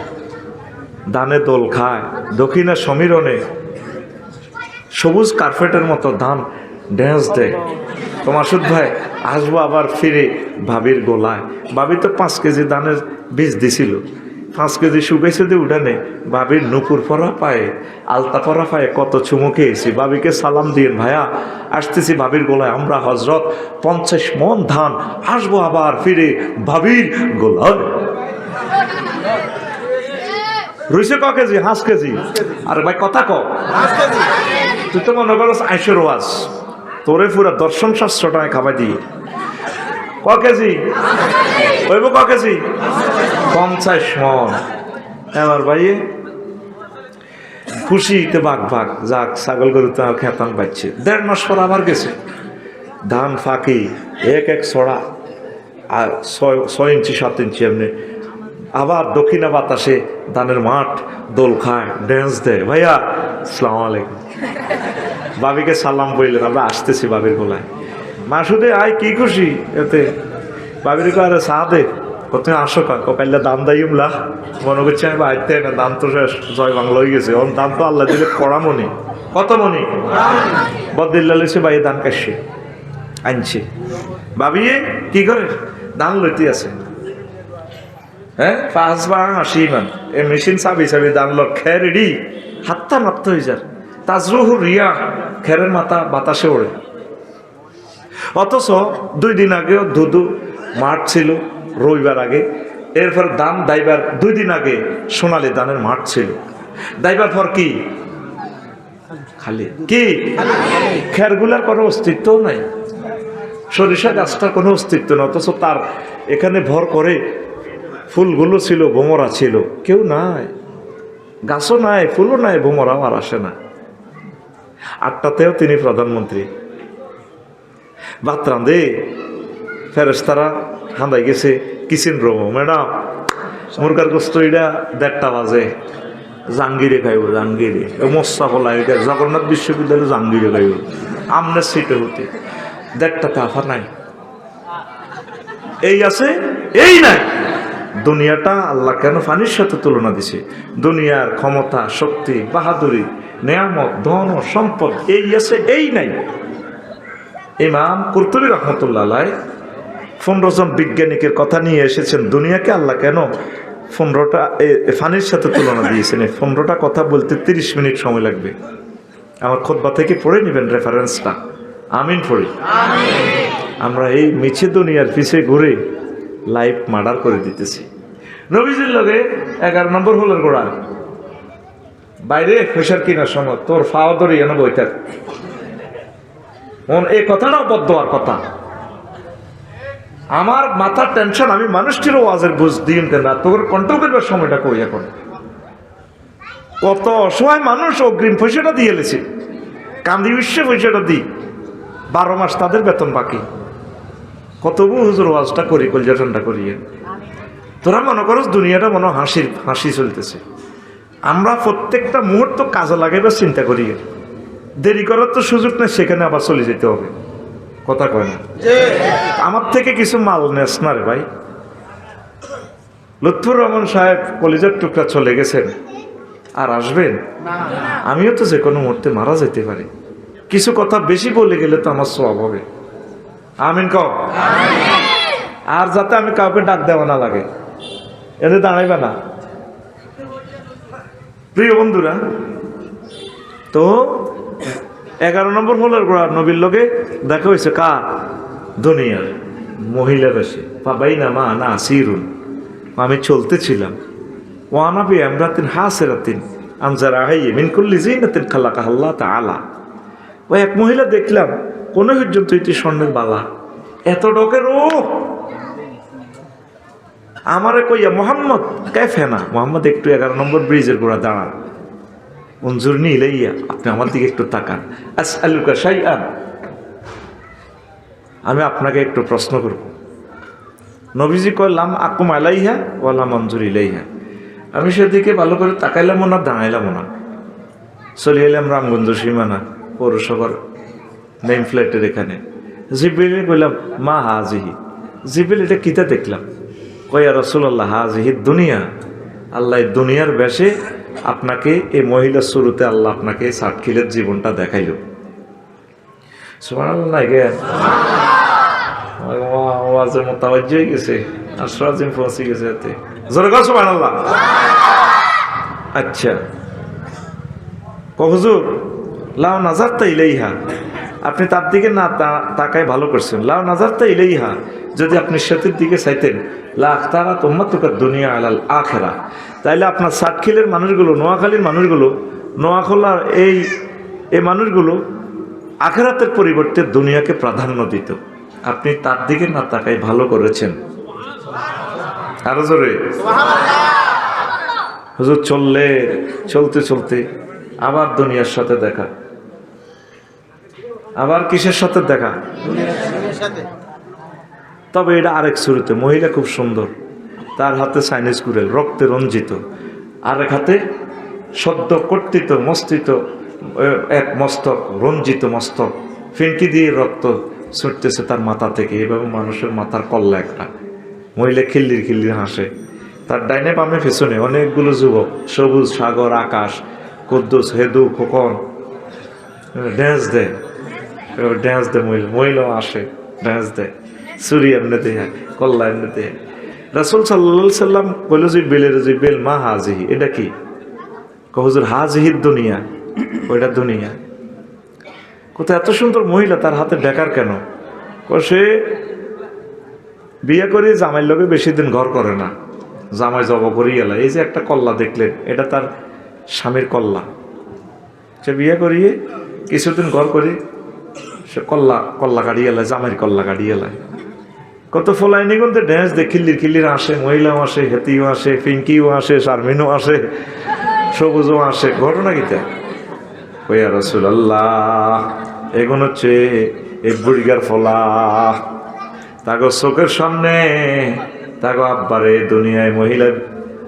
ধানে দোল খায়, দক্ষিণের সমীরণে সবুজ কার্পেটের মতো ধান ড্যান্স দেয়। তো মাসুদ ভাই আসবো আবার ফিরে ভাবির গোলায়। ভাবি তো 5 কেজি ধানের বীজ দিছিল, 5 কেজি শুকাইছে দিয়ে উঠানে ভাবির নুপুর পরা পায়ে, আলতা পরা পায়ে কত চুমু খেয়েছি। ভাবিকে সালাম দিন, ভাইয়া আসতেছি ভাবির গোলায় আমরা, হজরত 50 মন ধান, আসবো আবার ফিরে ভাবির গোলায়। রুইছে ক কেজি? 5 কেজি। আরে ভাই কথা ক, তুই তো মনে করস আইসের ওয়াজ, তোরে পুরা দর্শন শাস্ত্র টাকা খাবাই দিয়ে ক কেজি হইব? ক কেজি? 50 মন। এবার ভাই খুশিতে বাঘ বাঘ যাক, ছাগল গরু তো খেতাম পাচ্ছে। 1.5 মাস পর আবার গেছে, ধান ফাঁকি এক এক ছড়া, আর 6 ইঞ্চি 7 ইঞ্চি এমনি। আবার দক্ষিণা বাতাসে ধানের মাঠ দোল খায়, ড্যান্স দেয়। ভাইয়া আসসালামু আলাইকুম, বাবিকে সালাম বললেন, আমরা আসতেছি বাবির গোলায়। মাসুদে আয়, কি খুশি এতে? বাবির আরে চা দে, কত আসো কাইলে দাম দাইমলা, মনে করছি আমি বাড়িতে না, দাম তো শেষ, জয় বাংলা হয়ে গেছে। ওর দাম তো আল্লাহ দিলে কড়া মনি। কত মনি? বদিল্লা লইছে ভাই, দান কাশছে আনছে। ভাবিয়ে কি করে দান লইতে আছে? হ্যাঁ 5/80 মান এ মেশিন চাবি চাবি দান ল, খের রেডি, হাত্তা মাত্র হয়ে যার তাজরুহ রিয়া, খেরের মাথা বাতাসে ওড়ে। অথচ 2 দিন আগেও ধুধু মাঠ ছিল, রবিবার আগে। এরপর দান দাইবার 2 দিন আগে সোনালী দানের মাঠ ছিল। দাইবার পর কি খালি কি খেরগুলার কোনো অস্তিত্ব নাই, সরিষা গাছটার কোনো অস্তিত্ব নেই। অথচ তার এখানে ভর করে ফুলগুলো ছিল, ভোমরা ছিল, কেউ নাই, গাছও নাই, ফুলও নাই, ভোমরাও আর আসে না। 8টাতেও তিনি প্রধানমন্ত্রী। ভাত রাঁধে ফেরেশতারা হাঁদাই গেছে কিচেন রুম, ম্যাডাম মুরগার গোস্ত এটা 1:30 বাজে, জাঙ্গিরে খাইব, জাঙ্গিরে মশা ফলা, এটা জগন্নাথ বিশ্ববিদ্যালয়ে জাঙ্গিরে খাইব, আমনের সিটে হতে 1:30 আফা নাই, এই আছে এই নাই। দুনিয়াটা আল্লাহ কেন পানির সাথে তুলনা দিছে? দুনিয়ার ক্ষমতা, শক্তি, বাহাদুরি, নেয়ামত, ধন ও সম্পদ এই আছে এই নাই। ইমাম কুরতুবী রহমতুল্লাহ আলাইহি 15 জন বিজ্ঞানিকের কথা নিয়ে এসেছেন। দুনিয়াকে আল্লাহ কেন 15টা পানির সাথে তুলনা দিয়েছেন? 15টা কথা বলতে 30 মিনিট সময় লাগবে। আমার খুতবা থেকে পড়ে নেবেন রেফারেন্সটা। আমিন পড়ি। আমরা এই মিছে দুনিয়ার পিছে ঘুরে লাইফ মার্ডার করে দিতেছি। নবীজির লগে 11 নম্বর হলের গোড়া বাইরে ফেসার কিনার সময় তোর ফাওয়া ধরে এনে বইটার এই কথাটাও বদদোয়ার কথা। আমার মাথার টেনশন, আমি মানুষটিরও ওয়াজের বুঝ দিন কেন তোর কন্ট্রোল করবার সময়টা কই? এখন কত অসহায় মানুষ অগ্রিম পয়সাটা দিয়ে এলেছে, কান্দি বিশ্বে পয়সাটা দিই, 12 মাস তাদের বেতন বাকি। কত হুজুর ওয়াজটা করি, কলজাটা করিয়ে তোরা মনে করো দুনিয়াটা মনে হাসি চলতেছে। আমরা প্রত্যেকটা মুহূর্ত কাজে লাগাইবার চিন্তা করি, দেরি করার তো সুযোগ নেই, সেখানে আবার চলে যেতে হবে। কথা কয় না? আমার থেকে কিছু মাল নেস না রে ভাই। লুৎফুর রহমান সাহেব কলিজার টুকরা চলে গেছেন, আর আসবেন? আমিও তো যে কোনো মুহূর্তে মারা যেতে পারি। কিছু কথা বেশি বলে গেলে তো আমার সওয়াব হবে। আমিন কও। আর যাতে আমি কাউকে ডাক দেওয়া না লাগে, এতে দাঁড়াইবে না। প্রিয় বন্ধুরা, তো 11 নম্বর হলের গোড়া নবীর লগে দেখা হয়েছে কার? দুনিয়ার মহিলা বেশি। পাবাই না মা না সিরুন, আমি চলতেছিলাম। ওয়ানাবি আমরাতিন হাসেরাতিন আমজারা হাইয়ে মিন কুল্লি জিনাতিন খালাকাহা আল্লাহ তাআলা। ওই এক মহিলা দেখলাম কোন পর্যন্ত এটি স্বর্ণের বালা, এত ডকের ও আমারে কইয়া মোহাম্মদ কেফেনা, মোহাম্মদ একটু 11 নম্বর ব্রিজের গোড়া দাঁড়ান, উনজুরনি ইলাইয়া, আপনি আমার দিকে একটু তাকান। আসআলুকা শাইআন, আমি আপনাকে একটু প্রশ্ন করব। নবীজি কয় লাম আকুম আলাইহা ওয়ালা মনজুর ইলাইহা। আমি সেদিকে ভালো করে তাকাইলাম না, দাঁড়াইলাম না, চলে এলাম রামগঞ্জ সীমানা পৌরসভার নেম ফ্ল্যাটের এখানে। জিবরিলে কইলাম মা হাজিহি, জিবরিল এটা কিতা দেখলাম? কয়া রাসূলুল্লাহ হাজিহি দুনিয়া, আল্লাহ দুনিয়ার বেশে আপনাকে এই মহিলার শুরুতে আল্লাহ আপনাকে সাতখিলের জীবনটা দেখাইল। সুবহানাল্লাহ, আওয়াজের মোতাবাজ্য হয়ে গেছে, আশরাজিম পৌঁছে গেছে এতে জোরে কও সুবহানাল্লাহ। আচ্ছা হুজুর লাও নাজারতা ইলাইহা, আপনি তার দিকে না তাকায় ভালো করছেন। লাউ নাজারতা ইলাইহা, যদি আপনি সেতুর দিকে চাইতেন, লা আখতারাত উম্মাতুকা দুনিয়া আলাল আখিরা, তাইলে আপনার সাতক্ষীলের মানুষগুলো, নোয়াখালীর মানুষগুলো, নোয়াখালার এই মানুষগুলো আখিরাতের পরিবর্তে দুনিয়াকে প্রাধান্য দিত। আপনি তার দিকে না তাকায় ভালো করেছেন। আরো জোরে হুজুর। চলতে চলতে আবার দুনিয়ার সাথে দেখা, আবার কিসের সাথে দেখা? তবে এটা আরেক শুরুতে। মহিলা খুব সুন্দর, তার হাতে চাইনিজ কুড়েল, রক্তে রঞ্জিত, আরেক হাতে সদ্য কর্তিত মস্তিত এক মস্তক, রঞ্জিত মস্তক, ফিনকি দিয়ে রক্ত ছুটতেছে তার মাথা থেকে। এভাবে মানুষের মাথার কল্লা একটা। মহিলা খিল্লির হাসে। তার ডাইনে বামে পেছনে অনেকগুলো যুবক, সবুজ সাগর, আকাশ, কুদ্দুস, হেদু, খোকন ড্যান্স দেয়। মহিলাও আসে, ড্যান্স দেয়, চুরি এমনি দেয়, কল্লা এমনি দেয়। রাসূল সাল্লাল্লাহু আলাইহি সাল্লাম বলল, বেল মা হাজিহি, এটা কি? হুজুর হাজিহির দুনিয়া, ওইটা দুনিয়া। কোথায় এত সুন্দর মহিলা, তার হাতে বেকার কেন? সে বিয়ে করে জামাইয়ের লোকে বেশি দিন ঘর করে না, জামাই জব করি গেল। এই যে একটা কল্লা দেখলেন, এটা তার স্বামীর কল্লা। সে বিয়ে করিয়ে কিছুদিন ঘর করে সে কল্লা কাটিয়ে এলায়, জামাইয়ের কল্লা কাটিয়ে এলায়। কত ফলাই নিগন্ধে ড্যান্স দে, খিল্লির আসে, মহিলাও আসে, হেতিও আসে, পিঙ্কিও আসে, শারমিনও আসে, সবুজও আসে। ঘটনা কিতা ওয়া রাসূলুল্লাহ, এগুলো হচ্ছে এই বুড়িগার ফলা। তাগো চোখের সামনে তাগো আব্বারে দুনিয়ায় মহিলা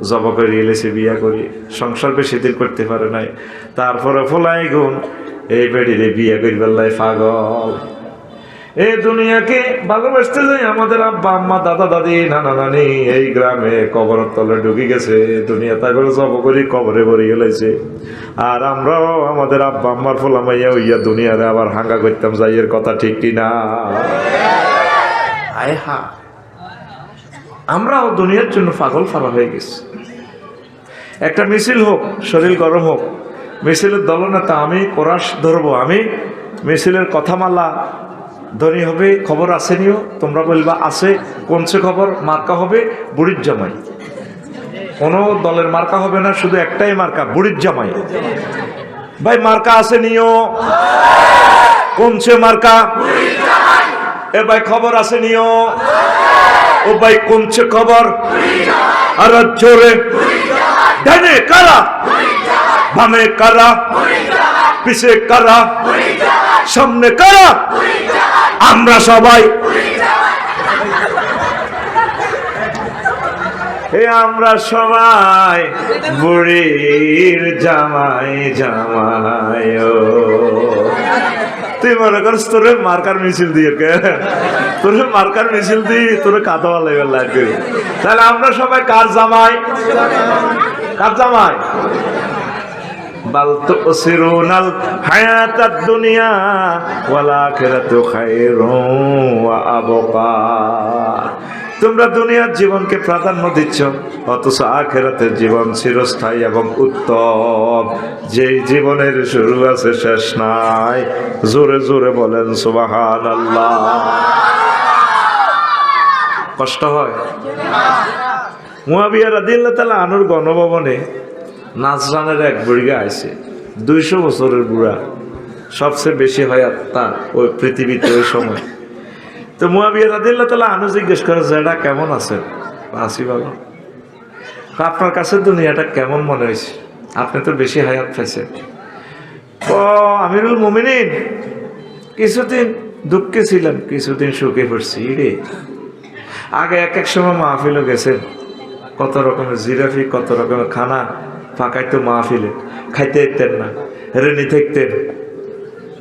জব করে এলেছে, বিয়া করি, সংসার বেশি দিন করতে পারে নাই। তারপরে ফলাই গুণ এই বেড়িরে বিয়ে করিবার পাগল। এই দুনিয়াকে ভালোবাসতে যাই আমাদের আব্বা আম্মা, দাদা দাদি, নানা নানি এই গ্রামে কবরের তলে ঢুকে গেছে। দুনিয়া তা করে জব করি কবরে ভরে গেলেছে। আর আমরাও আমাদের আব্বা আম্মার ফোলা মাইয়া হইয়া দুনিয়ারে আবার হাঙ্গা করতাম যাই। এর কথা ঠিক কিনা? আয় হা, আমরাও দুনিয়ার জন্য পাগল ফারা হয়ে গেছি। একটা মিছিল হোক, শরীর গরম হোক, মিছিলের দলনেতা আমি, কোরাস ধরবো আমি, মিছিলের কথামালা ধনী হবে, খবর আসেনিও, তোমরা বলবা আছে। কোনছে খবর? মার্কা হবে বুড়ির জামাই। কোনো দলের মার্কা হবে না, শুধু একটাই মার্কা, বুড়ির জামাই। ভাই মার্কা আসেনিও, কোনছে মার্কা? এ ভাই খবর আসেনিও, ও ভাই কোনছে খবর? আর জোরে ডানে কারা, বামে কারা, পিছে কারা, সামনে কারা? আমরা সবাই আমরা সবাই বুড়ির জামাই জামাই। তুই মনে করিস তোরে মার্কার মিছিল দিয়ে, তোরে মার্কার মিছিল দিয়ে তোরে কাঁদা লাগবে। তাহলে আমরা সবাই কার জামাই? কার জামাই? বাল তুসিরুনাল হায়াতাদ দুনিয়া ওয়াল আখিরাতু খায়রুন ওয়া আবকা। তোমরা দুনিয়ার জীবনকে প্রাধান্য দিচ্ছ, অথচ আখিরাতের জীবন চিরস্থায়ী এবং উত্তম, যেই জীবনের শুরু আছে শেষ নাই। জোরে জোরে বলেন সুবহানাল্লাহ। কষ্ট হয়? মুয়াবিয়া রাদিয়াল্লাহু তাআলা আনুর গণভবনে নাজরানের এক বুড়িগা আইছে, 200 বছরের বুড়া, সবচেয়ে বেশি হায়াত তার ওই পৃথিবীতে ওই সময়। তো মুয়াবিয়া রাদিয়াল্লাহু তাআলা আনু জিজ্ঞেস করে, যেটা কেমন আছেন? আছি ভালো। আপনার কাছে দুনিয়াটা কেমন মনে হয়েছে? আপনি তো বেশি হায়াত পাইছেন। ও আমিরুল মুমিনিন, কিছুদিন দুঃখে ছিলাম, কিছুদিন সুখে পড়ছি রে। আগে এক এক সময় মাহফিলও গেছেন, কত রকমের জিরাফি, কত রকমের খানা ফাঁকাইতো মাহফিলে, খাইতে দিতেন না, রেনি থাকতেন।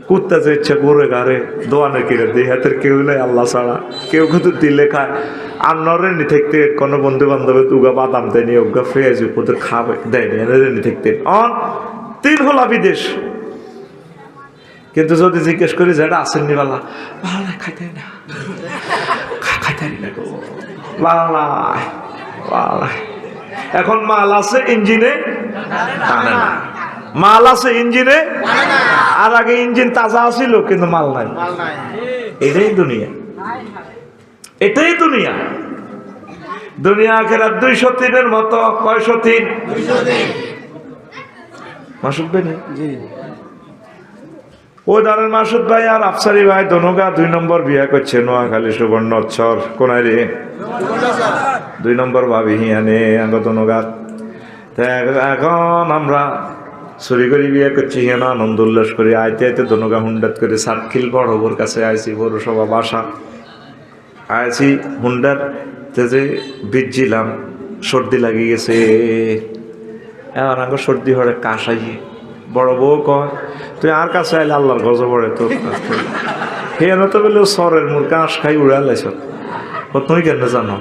কুত্তা যে ইচ্ছা ঘুরে ঘাড়ে দোয়ানে কিনে দিই, হাতের কেউ নেই আল্লাহ ছাড়া, কেউ কিন্তু দিলে খায়। আর রেনি থাকতে কোনো বন্ধু বান্ধব উগা বাদাম দেয়নি, উগা ফেয়াজ ওদের খাবে দেয়নি, রেনি থাকতেন। 3 হলা বিদেশ। কিন্তু যদি জিজ্ঞেস করি যেটা আসেননি বালা, ভালো খাইতে না, খাইতে না গো, ভালো। এখন মাল আছে ইঞ্জিনে টানে না, মাল আছে ইঞ্জিনে, আর আগে ইঞ্জিন তাজা ছিল কিন্তু মাল নাই। এটাই দুনিয়া, এটাই দুনিয়া। দুনিয়া আখেরাত 203 মতো। কয়শো 3? মাসুদ ভাই নেই? ওই ধরেন মাসুদ ভাই আর আফসারি ভাই দনুগা 2 নম্বর বিয়া করছে নোয়াখালী সুবর্ণচর। কোনায় রে? 2 নম্বর ভাবি হিয়ানে আঙ্গ দনুগা। এখন আমরা চুরি করে বিয়ে করছি, হিয়ান আনন্দ উল্লাস করি। আইতে আইতে দনুগা হুন্ডাত করে সাতখিল বড় হবুর কাছে আইছি, পৌরসভা বাসা আইছি। হুন্ডার যে ভিজছিলাম, সর্দি লাগিয়ে গেছে। এবার আঙ্গ সর্দি হরে কাশাইয়ে বড় বউ কয়, তুই আর কাছে আইলে আল্লাহর গজব পড়ে তোর। হিয়ান তো বলে সরের মোর কাশ খাই উড়ালাইছ। তুই কেন জানো?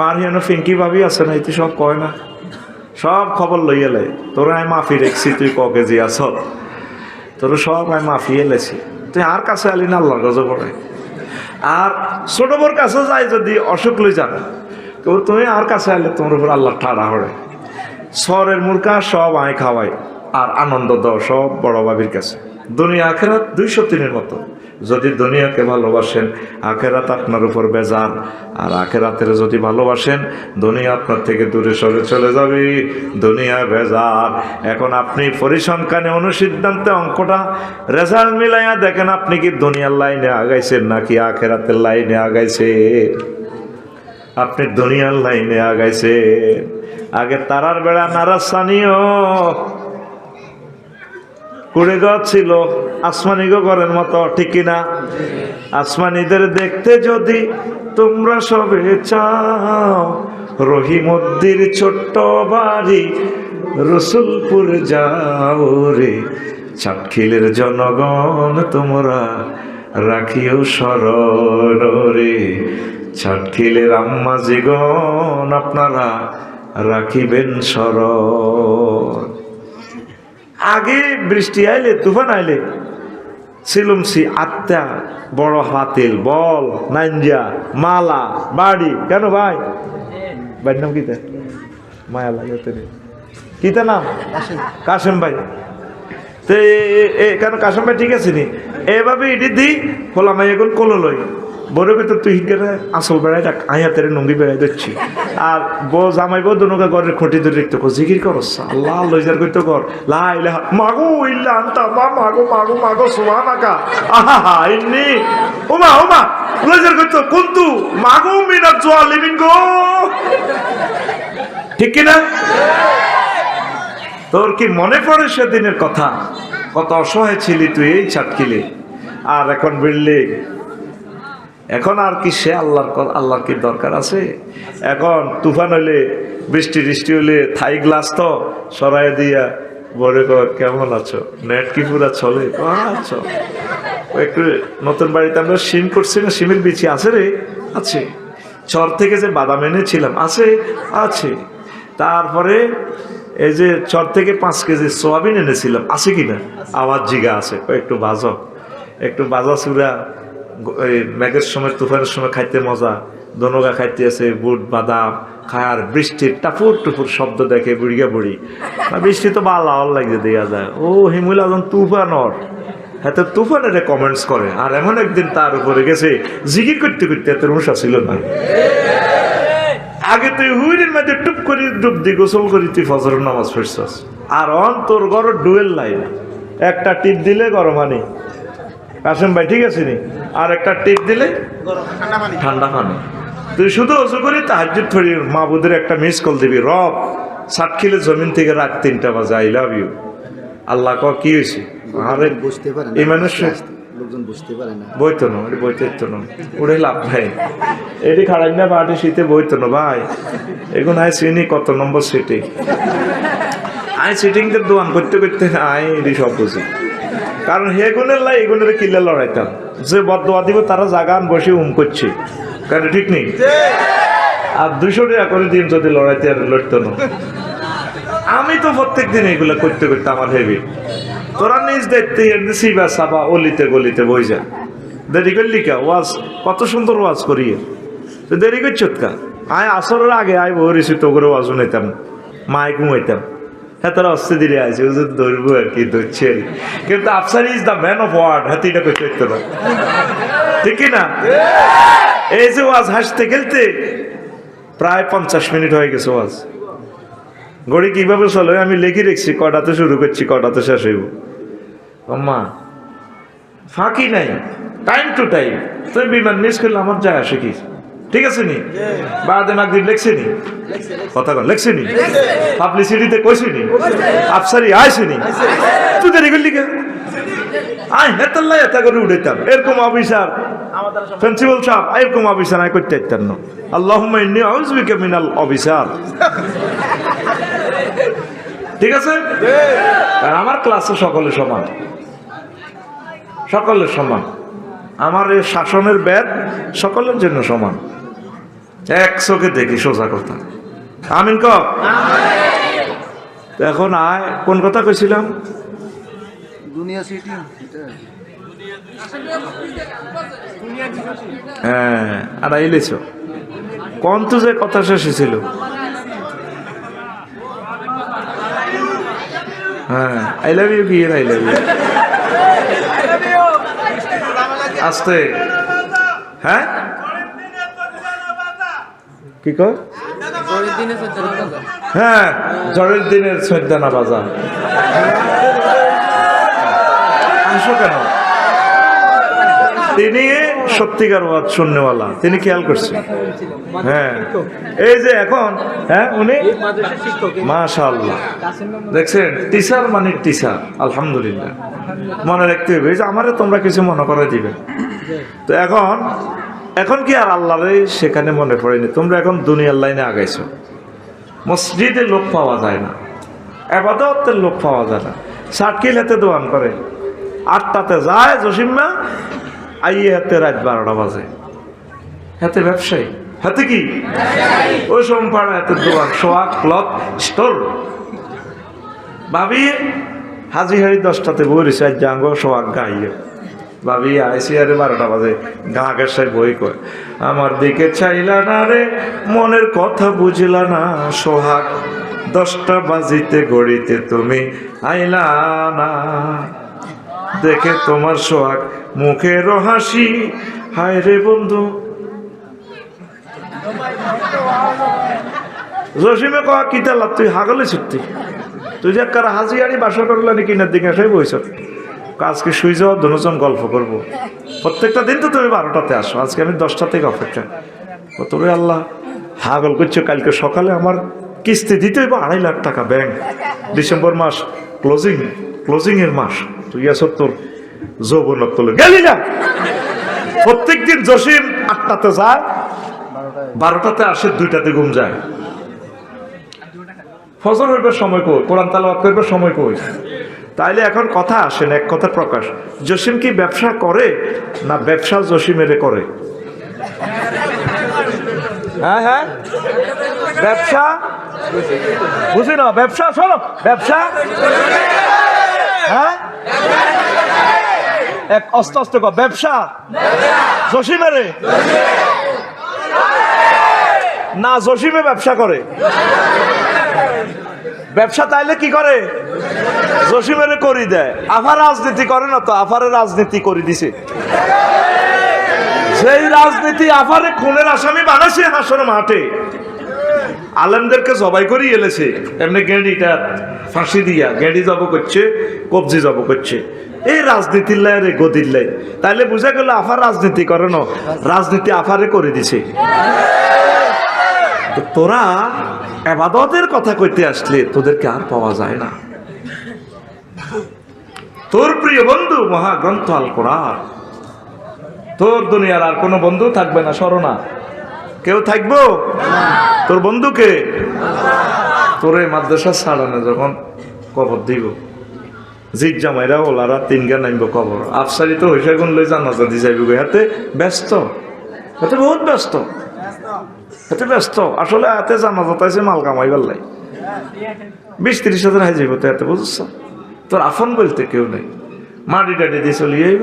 আর হিয়ান ফিঙ্কি ভাবি আছে না, তুই সব কয় না, সব খবর লইয়া লাই। তোরা আমি মাফি রেখছি, তুই ক কেজি আস, তোর সব আমি মাফি এলেছি। তুই আর কাছে আলি না আল্লাহর গজব পড়ে। আর ছোট বোর কাছে যাই যদি অসুখ লই যান, তো তুমি আর কাছে আইলে তোমার উপর আল্লাহ ঠাড়া হরে। সরের মুরকা সব আয় খাওয়াই আর আনন্দ দাও সব বড় বাবির কাছে। দুনিয়া আখেরাত 203 মতো। যদি দুনিয়াকে ভালোবাসেন, আখেরাত আপনার উপর বেজার। আর আখেরাতের যদি ভালোবাসেন, দুনিয়া আপনার থেকে দূরে সরে চলে যাবে। দুনিয়া বেজার। এখন আপনি পরিসংখ্যানে অনুসিদ্ধান্তে অঙ্কটা রেজাল্ট মিলাইয়া দেখেন, আপনি কি দুনিয়ার লাইনে আগাইছেন নাকি আখেরাতের লাইনে আগাইছেন? আপনি দুনিয়ার লাইনে আগাইছেন। আগে তারার বেড়া নারাসানিও কুড়ে গাছ ছিল আসমানি ঘরের মতো, ঠিক কিনা? আসমানিদের দেখতে যদি তোমরা সবে চাও, রহিমদ্দির ছোট্ট বাড়ি রসুলপুর যাও রে। চাটখিলের জনগণ তোমরা রাখিও স্মরণ রে। চাটখিলের আম্মাজিগণ আপনারা রাখিবেন স্মরণ। আগে বৃষ্টি আইলে, তুফান আইলে সিলুমসি আত্মা বড় হাতিল বল নাইঞ্জা মালা বাড়ি। কেন ভাই? ভাইয়ের নাম কিতা? মায়া লাগে কিতা নাম? কাশেম ভাই। তো কেন কাশেম ভাই ঠিক আছে নি? এভাবে ইডি দি ফলা মাই এখন কলো লই বড় ভেতর তুই হিংকে আসল বেড়াই রাখ, আইয়াতের নঙ্গি বেড়াই দিচ্ছি। আর বউ জামাই বউ দুনুকা ঘরের খুঁটি ধরে রেখতে কর, জিকির করস আল্লাহ লইজার করতে কর লা ইলাহা মাগো ইল্লা আনতা মা মাগো মাগো মাগো সুবহানাকা আহা ইন্নি ওমা ওমা লইজার করতে কুনতু মাগো মিনাজ জালিমিন গো। ঠিক কি না? তোর কি মনে পড়ে সেদিনের কথা? কত অসহায় ছিলি তুই এই চাটকিলে, আর এখন বিল্ডিং। এখন আর কি সে আল্লাহর কি দরকার আছে? এখন তুফান হইলে বৃষ্টি টিষ্টি হইলে থাই গ্লাস তো সরাই দিয়া বলে কেমন আছো, নেট কি পুরা চলে? আচ্ছা একটু নতুন বাড়িতে আমরা সিম করছি না, সিমের বিচি আছে রে? আছে। চর থেকে যে বাদাম এনেছিলাম আছে? আছে। তারপরে এই যে চর থেকে 5 কেজি সোয়াবিন এনেছিলাম আছে কিনা? আওয়াজ জিগা আছে। একটু বাজো, একটু বাজা চূড়া মেঘের সময় তুফানের সময় খাইতে মজা। দনগা খাইতে আছে বুট বাদাম খায়, আর বৃষ্টির টাপুর টুপুর শব্দ দেখে বুড়িয়া বুড়ি। বৃষ্টি তো বালা অল লাগিয়ে দেওয়া যায়। ও হিমুল আজম তুফানর, হ্যাঁ তো তুফানের কমেন্টস করে। আর এমন একদিন তার উপরে গেছে জিকির করতে করতে এত রুষা ছিল না। আগে তুই হুইরের মধ্যে টুপ করি ডুব দি গোসল করি তুই ফজরের নামাজ পড়ছস, আর অন তোর ঘর ডুয়েল লাইন। একটা টিপ দিলে গরম পানি, কাশেম ভাই ঠিক আছে নি? আর একটা টিপ দিলে ঠান্ডা পানি। তুই শুধু অজু করি তাহাজ্জুদ পড়ি, মাহবুদের একটা মিস কল দিবি, রব সাতখিলে জমিন থেকে রাত 3টা বাজে আই লাভ ইউ। আল্লাহ ক কি হয়েছে? আরে বুঝতে পারে এই মানুষ লোকজন বুঝতে পারে না। বইতো না বইতে তো না উড়ে লাভ ভাই। এটি খাড়াই না বাটি শীতে বইতো না ভাই। এখন আই চিনি কত নম্বর সিটে আই সিটিংদের দোয়ান করতে করতে আই এটি সব বুঝি। কারণ হে গুণের লাই এগুনের কিল্লে লড়াইতাম, যে বদোয়া দিব তারা জাগান বসে করছে। কারণ ঠিক নেই। আর 200 টাকা করে দিন যদি লড়াইতে আর লড়তো না। আমি তো প্রত্যেক দিন এগুলো করতে করতে আমার হেভি। তোরা নিজ দেখতে সিবা সাবা অলিতে গলিতে বই যা। দেরি করলি কা? ওয়াজ কত সুন্দর ওয়াজ করিয়ে দেরি করছ কা? আয় আসরের আগে আয় বহরিছি তো করে ওয়াজও নিতাম, মায় ঘুমাইতাম। হ্যাঁ তারা অস্তে ধীরে আছে ও যদি ধরবো আর কি ধরছে আর কি। কিন্তু Afsar is the man of word, হাতে এটা করতে হতো না, ঠিক কি না? এই যে ওয়াজ হাসতে খেলতে প্রায় 50 মিনিট হয়ে গেছে ওয়াজ। ঘড়ি কিভাবে চলে আমি লিখে রেখেছি, কটাতে শুরু করছি কটাতে শেষ হইব। আম্মা ফাঁকি নাই, টাইম টু টাইম। তুই বিমান মিস করলে আমার যায় আসে কি? ঠিক আছে নি? বাদে মাগরিব লেখছে নি? কথা কন লেখছে নি? পাবলিসিটিতে কইছে নি? আফসারি আইছে নি? তুই দেরি করলি কে? আই হেতাল্লাহ এত করে উঠাইতাম, এরকম অফিসার প্রিন্সিপাল সাহেব এরকম অফিসার আই করতে চাইতাম না। আল্লাহুম্মা ইন্নী আউযু বিকা মিনাল অফিসার। ঠিক আছে? আর আমার ক্লাসে সকলে সমান, সকলের সমান। আমার এই শাসনের ব্যাদ সকলের জন্য সমান, এক চোখে দেখি সোজা কথা। আমিন ক। এখন আয় কোন কথা কইছিলাম? হ্যাঁ আর আইলেছ কোন তো যে কথা শেষ ছিল। হ্যাঁ আই লাভ ইউ কি আই লাভ ইউ আস্তে। হ্যাঁ কি কর? হ্যাঁ ঝড়ের দিনের সৈদানা বাজার। আসো কেন? তিনি সত্যিকার ওয়াজ শুননেওয়ালা, তিনি খেয়াল করছেন। হ্যাঁ এই যে এখন, হ্যাঁ উনি মাশাআল্লাহ দেখছেন, টিচার মানে টিচার। আলহামদুলিল্লাহ, মনে রাখতে হবে যে আমারে তোমরা কিছু মনে করে দিবে। তো এখন কি আর আল্লাহরে সেখানে মনে পড়েনি? তোমরা এখন দুনিয়ার লাইনে আগাইছো। মসজিদে লোক পাওয়া যায় না, ইবাদতের লোক পাওয়া যায় না। সার্কিল হাতে দোয়ান করে, 8টাতে যায় জসিম্মা, আইয়ে হাতে রাত 12টা বাজে। হাতে ব্যবসায়ী, হাতে কি ওই সোমপাড়া হাতে দোয়ান, সোয়াক ক্লথ স্টোর। ভাবি হাজি হাড়ি 10টাতে বইছে, আজ জাঙ্গ সোয়াক গাইয়ে। ভাবি আইসি আরে 12টা বাজে, গাঁকের সাই বই কয়, আমার দিকে চাইলা না রে, মনের কথা বুঝলা না, সোহাগ 10টা বাজিতে গড়িতে তুমি আইলা না, দেখে তোমার সোহাগ মুখের হাসি, হায় রে বন্ধু। জসিমে কয়া কিতা লাভ, তুই হাগলে ছুটতি, তুই যে কারা হাজি আড়ি বাসা করলা নাকি কিনার দিকে আসাই বইছ। আজকে শুই যাওয়া দুজন গল্প করবো, প্রত্যেকটা দিন তো তুমি 12টাতে আসো, আজকে আমি 10টা থেকে অপেক্ষা। তবে আল্লাহ হাগল করছো, কালকে সকালে আমার কিস্তি দিতে হইব 2.5 লাখ টাকা ব্যাংক, ডিসেম্বর মাস ক্লোজিং এর মাস। তুই আসো তোর যৌবনত তোলে গেলি না। প্রত্যেক দিন জসিম 8টাতে যায়, 12টাতে আসে, 2টাতে ঘুম যায়। ফজর হইবার সময় কই, কোরআন তেলাওয়াত করবার সময় কই। তাইলে এখন কথা আসেন, এক কথা প্রকাশ, জসিম কি ব্যবসা করে না ব্যবসা জসিমেরে করে? হ্যাঁ হ্যাঁ ব্যবসা বুঝি না, ব্যবসা শোনো, ব্যবসা হ্যাঁ এক অস্তে অস্তে কর, ব্যবসা জসিমেরে না জসিমে ব্যবসা করে? ব্যবসা তাইলে কি করে? জসিমের করি দেয়। আফার রাজনীতি করে না তো, আফারের রাজনীতি করে দিছে। সেই রাজনীতি আফারে খুনের আসামি বানাইছে হাসর মাঠে, আলেমদেরকে জবাই করে এলেছে। এমনি গেঁড়িটা ফাঁসি দিয়া গেঁড়ি জব করছে, কবজি জব করছে। এই রাজনীতির লাই রে গদির লাই। তাইলে বুঝা গেল আফার রাজনীতি করে না, রাজনীতি আফারে করে দিছে। তোরা ইবাদতের কথা কইতে আসলে তোদেরকে আর পাওয়া যায় না। তোর প্রিয় বন্ধু মহাগ্রন্থ আল কোরআন, তোর দুনিয়ার আর কোনো বন্ধু থাকবে না। স্মরণা কেউ থাকবো? তোর বন্ধুকে তোরে মাদ্রাসা ছাড়ানো যখন কবর দিব, জিগ জামাইরা ওলারা 3 গা নামবো কবর, আফসারি তো হইসা গুণ লই জানাজা দি যাইব। হাতে ব্যস্ত, হাতে বহুত ব্যস্ত, হাতে ব্যস্ত। আসলে হাতে জানাজা তাইছে মাল কামাইবার লাই 20-30 হাজার হাই যাইব। তো হাতে বুঝছ, তোর আফন বলতে কেউ নেই। মাটি টাটি দিয়ে চলে যাইব,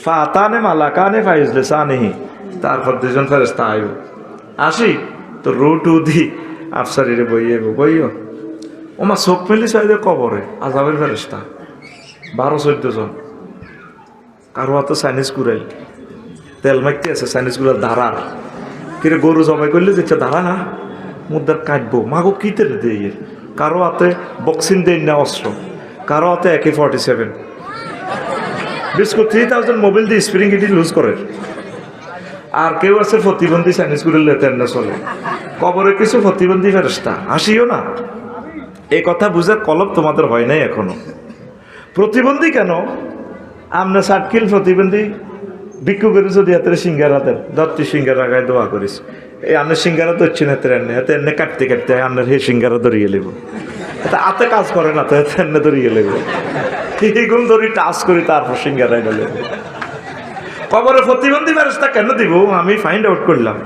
ফাতানে মালা কানে ফাইজলে সানেহি, তারপর 2জন ফেরেশতা আইব। আসি তো রুটু দি আফসারিরে বই আইব, বইও ওমা চোখ মেলি চাইলে কবরে আজাবের ফেরেস্তা 12-14 জন, কারো হাতে চাইনিজ কুড়াই তেল মাইতে আছে, চাইনিজ গুলার ধারা কিরে গরু জবাই করলে যেটা ধারা না মুদ্রার কাটবো মাগো কি তেলে দিয়ে, কারো হাতে বক্সিং দেন না অস্ত্র, কারো হাতে AK-47 বিস্কুট 3000 মোবাইল দিয়ে স্প্রিং ইটি লুজ করে, আর কেউ আছে প্রতিবন্ধী চাইনিজ গুলো লেতেন না চলে, কবরে কিছু প্রতিবন্ধী ফেরেস্তা আসিও না। এই কথা বুঝার কলব তোমাদের হয় নাই এখনো। প্রতিবন্ধী কেন? আমরা 60 কিল প্রতিবন্ধী ভিক্ষু করে যদি হাতের সিঙ্গার হাতের দত্তি সিঙ্গার আগায় দোয়া করিস, এই আন্নের সিঙ্গারা ধরছি না হাতে এনে কাটতে কাটতে আন্নের হে সিঙ্গারা ধরিয়ে লেব, হাতে কাজ করে না তো এনে ধরিয়ে লেব, এইগুলো ধরি টাচ করি তারপর সিঙ্গারায় ডলে। কবরে প্রতিবন্ধী ফেরেশতা কেন দিব আমি ফাইন্ড আউট করলাম।